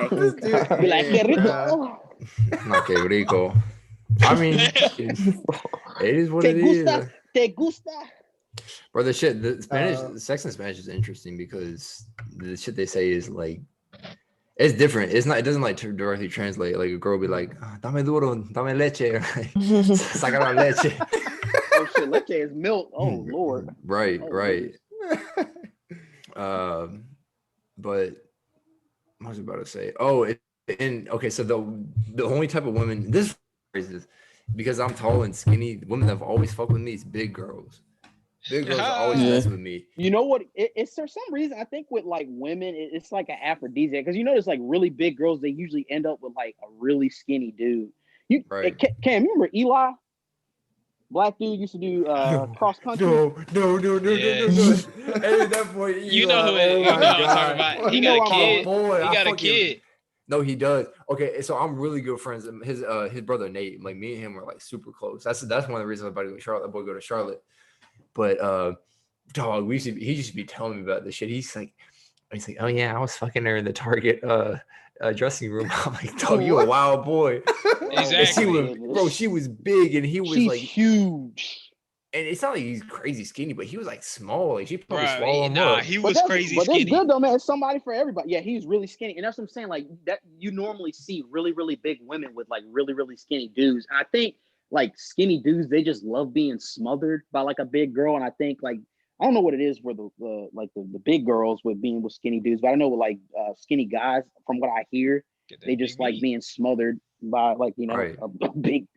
Be like, "Que rico." Not que rico. I mean, it is what it is. Te gusta? Bro, the Spanish, sex in Spanish is interesting because the shit they say is like, it's different. It doesn't like directly translate. Like a girl be like, dame duro, dame leche, saca la leche. Oh shit, leche is milk. Oh Lord. Right. But what was I about to say? Oh, okay. So the only type of women, this is because I'm tall and skinny. Women that have always fucked with me is big girls. Big girls always mess with me. You know what? It's for some reason I think with like women, it's like an aphrodisiac because you notice like really big girls they usually end up with like a really skinny dude. Right? Cam, you remember Eli? Black dude used to do cross country. No. Hey, that boy. Eli, you know who I'm talking about. He got a kid. He got a kid. No, he does. Okay, so I'm really good friends. His brother Nate, like me and him were like super close. That's one of the reasons I'm about to go to Charlotte. That boy go to Charlotte. But dog, he used to be telling me about this shit. He's like, oh yeah, I was fucking her in the Target dressing room. I'm like, dog, you a wild boy. Exactly. She was big, and he was She's like huge. And it's not like he's crazy skinny, but he was like small. Like she probably Bro, swallow him nah, up. he But was that's crazy but that's skinny. good though, man. It's somebody for everybody. Yeah, he's really skinny, and that's what I'm saying. Like that, you normally see really, really big women with like really, really skinny dudes. And I think like skinny dudes, they just love being smothered by like a big girl. And I think like I don't know what it is where the big girls with being with skinny dudes, but I know with like skinny guys, from what I hear, Get that they big just like meat. being smothered by like Right. a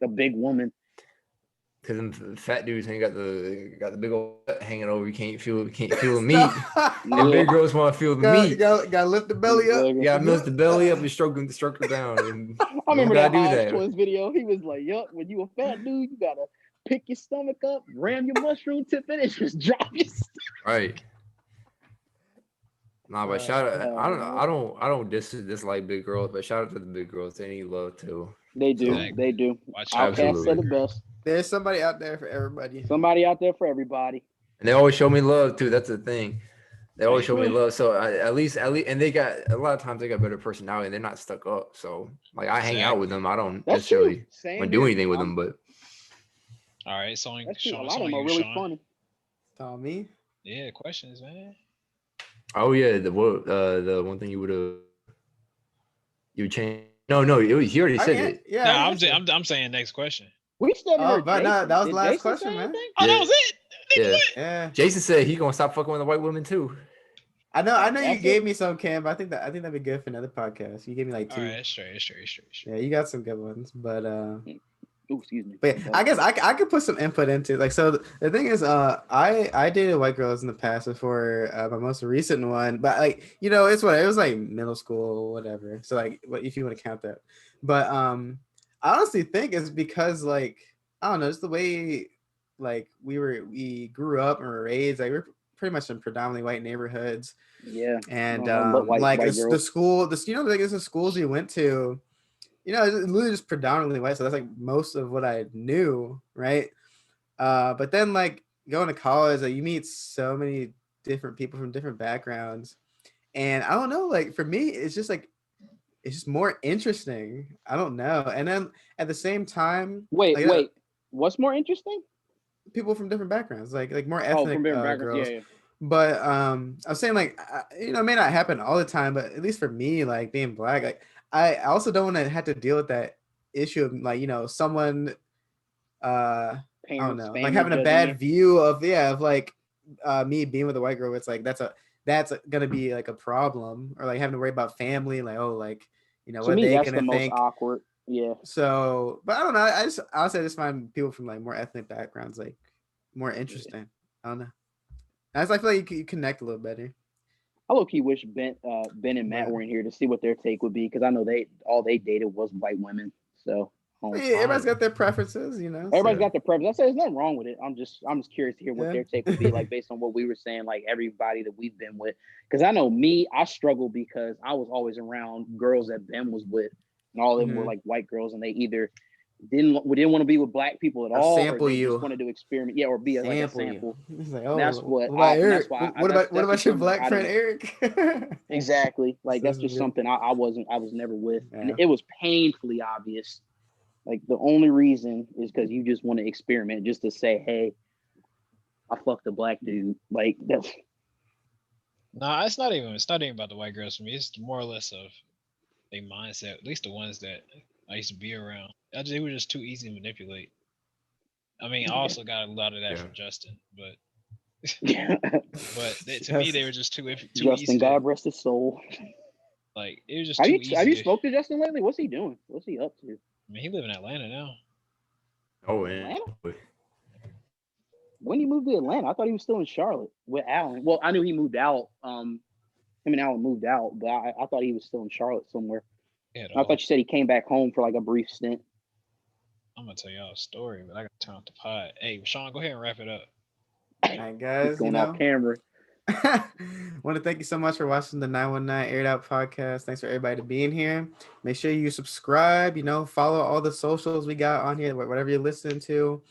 big woman. Because them fat dudes ain't got the big old butt hanging over. You can't feel the meat. And big girls want to feel the meat. Gotta lift the belly up. You gotta lift the belly up and stroke it down. And I remember gotta that do Hodge that. Twins video. He was like, "Yup, when you a fat dude, you gotta pick your stomach up, ram your mushroom tip in, and just drop your stomach." Right. Nah, but shout out. I don't dislike big girls, but shout out to the big girls. They need love too. They do, Exactly. they do. Watch out. Outcast said it best. There's somebody out there for everybody. Somebody out there for everybody. And they always show me love too. That's the thing. They always show me True. love. So at least, and they got a lot of times they got better personality. And they're not stuck up. So like I hang out with them. I don't That's necessarily true. Same want to do here. anything with them, but All right, so That's true. A Sean, lot of them you, are really Sean. funny. Tommy. Yeah, questions, man. oh yeah, the one thing you would change. No, he already said it. Yeah. No, I I'm, guess so. I'm saying next question. We still haven't heard but no, Jason. that was Did the last Jason question, say man. anything? Oh, Yeah. that was it. Nigga, Yeah. what? Yeah. Jason said he gonna stop fucking with the white women too. I know you That's gave it? me some, Cam, but I think that'd be good for another podcast. You gave me like All 2. right, straight. Yeah, you got some good ones, but Ooh, excuse me. but yeah, I guess I could put some input into like, so the thing is, I dated white girls in the past before my most recent one, but like, you know, it was like middle school, whatever. So like, if you want to count that, but I honestly think it's because like, I don't know, it's the way like we grew up and were raised. Like we're pretty much in predominantly white neighborhoods. Yeah. And White like girls. the school, you know, like the schools you went to, you know, it's literally just predominantly white. So that's like most of what I knew, right? But then like going to college, like you meet so many different people from different backgrounds, and I don't know, like for me, it's just more interesting. I don't know. And then at the same time, Wait, like, wait. What's more interesting? people from different backgrounds, like more Oh, ethnic from different backgrounds. girls. Yeah. But I was saying like, you know, it may not happen all the time, but at least for me, like being black, like I also don't want to have to deal with that issue of like, you know, someone I don't know, like having a bad view of like me being with a white girl. It's like that's gonna be like a problem, or like having to worry about family, like, oh, like, you know, To what me, they that's gonna the most think. awkward. Yeah. So, but I don't know. I just find people from like more ethnic backgrounds like more interesting. I don't know. I feel like you connect a little better. I low key wish Ben and Matt were in here to see what their take would be, because I know they dated was white women. So Yeah, everybody's got their preferences, you know. Everybody's got their preference. I say there's nothing wrong with it. I'm just curious to hear what Yeah. their take would be, like based on what we were saying, like everybody that we've been with. Because I know me, I struggle because I was always around girls that Ben was with, and all of them were like white girls, and they either didn't want to be with black people at all, or they just wanted to experiment, or be like a sample. It's like, oh, That's what. Eric? That's why. What about your black friend Eric? Exactly. Like that's just something I was never with, and it was painfully obvious. Like the only reason is because you just want to experiment, just to say, "Hey, I fucked a black dude." Like that's. Nah, it's not even about the white girls for me. It's more or less of their mindset. At least the ones that I used to be around. They were just too easy to manipulate. I mean, I also got a lot of that from Justin, but to me they were just too Justin, easy. God rest his soul. Like it was just too easy. Have you spoken to Justin lately? What's he doing? What's he up to? I mean, he live in Atlanta now. Oh, Atlanta? When he moved to Atlanta, I thought he was still in Charlotte with Alan. Well, I knew he moved out. Him and Alan moved out, but I thought he was still in Charlotte somewhere. I thought you said he came back home for like a brief stint. I'm gonna tell y'all a story, but I gotta turn off the pod. Hey, Sean, go ahead and wrap it up. All right, guys. Going off camera. Want to thank you so much for watching the 919 Aired Out podcast. Thanks for everybody being here. Make sure you subscribe, follow all the socials we got on here, whatever you're listening to.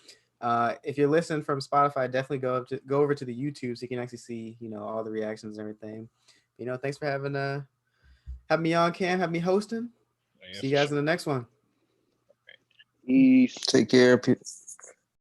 If you're listening from Spotify, definitely go over to the YouTube so you can actually see, all the reactions and everything. Thanks for having me on, Cam, have me hosting. See you guys in the next one. Peace. Take care.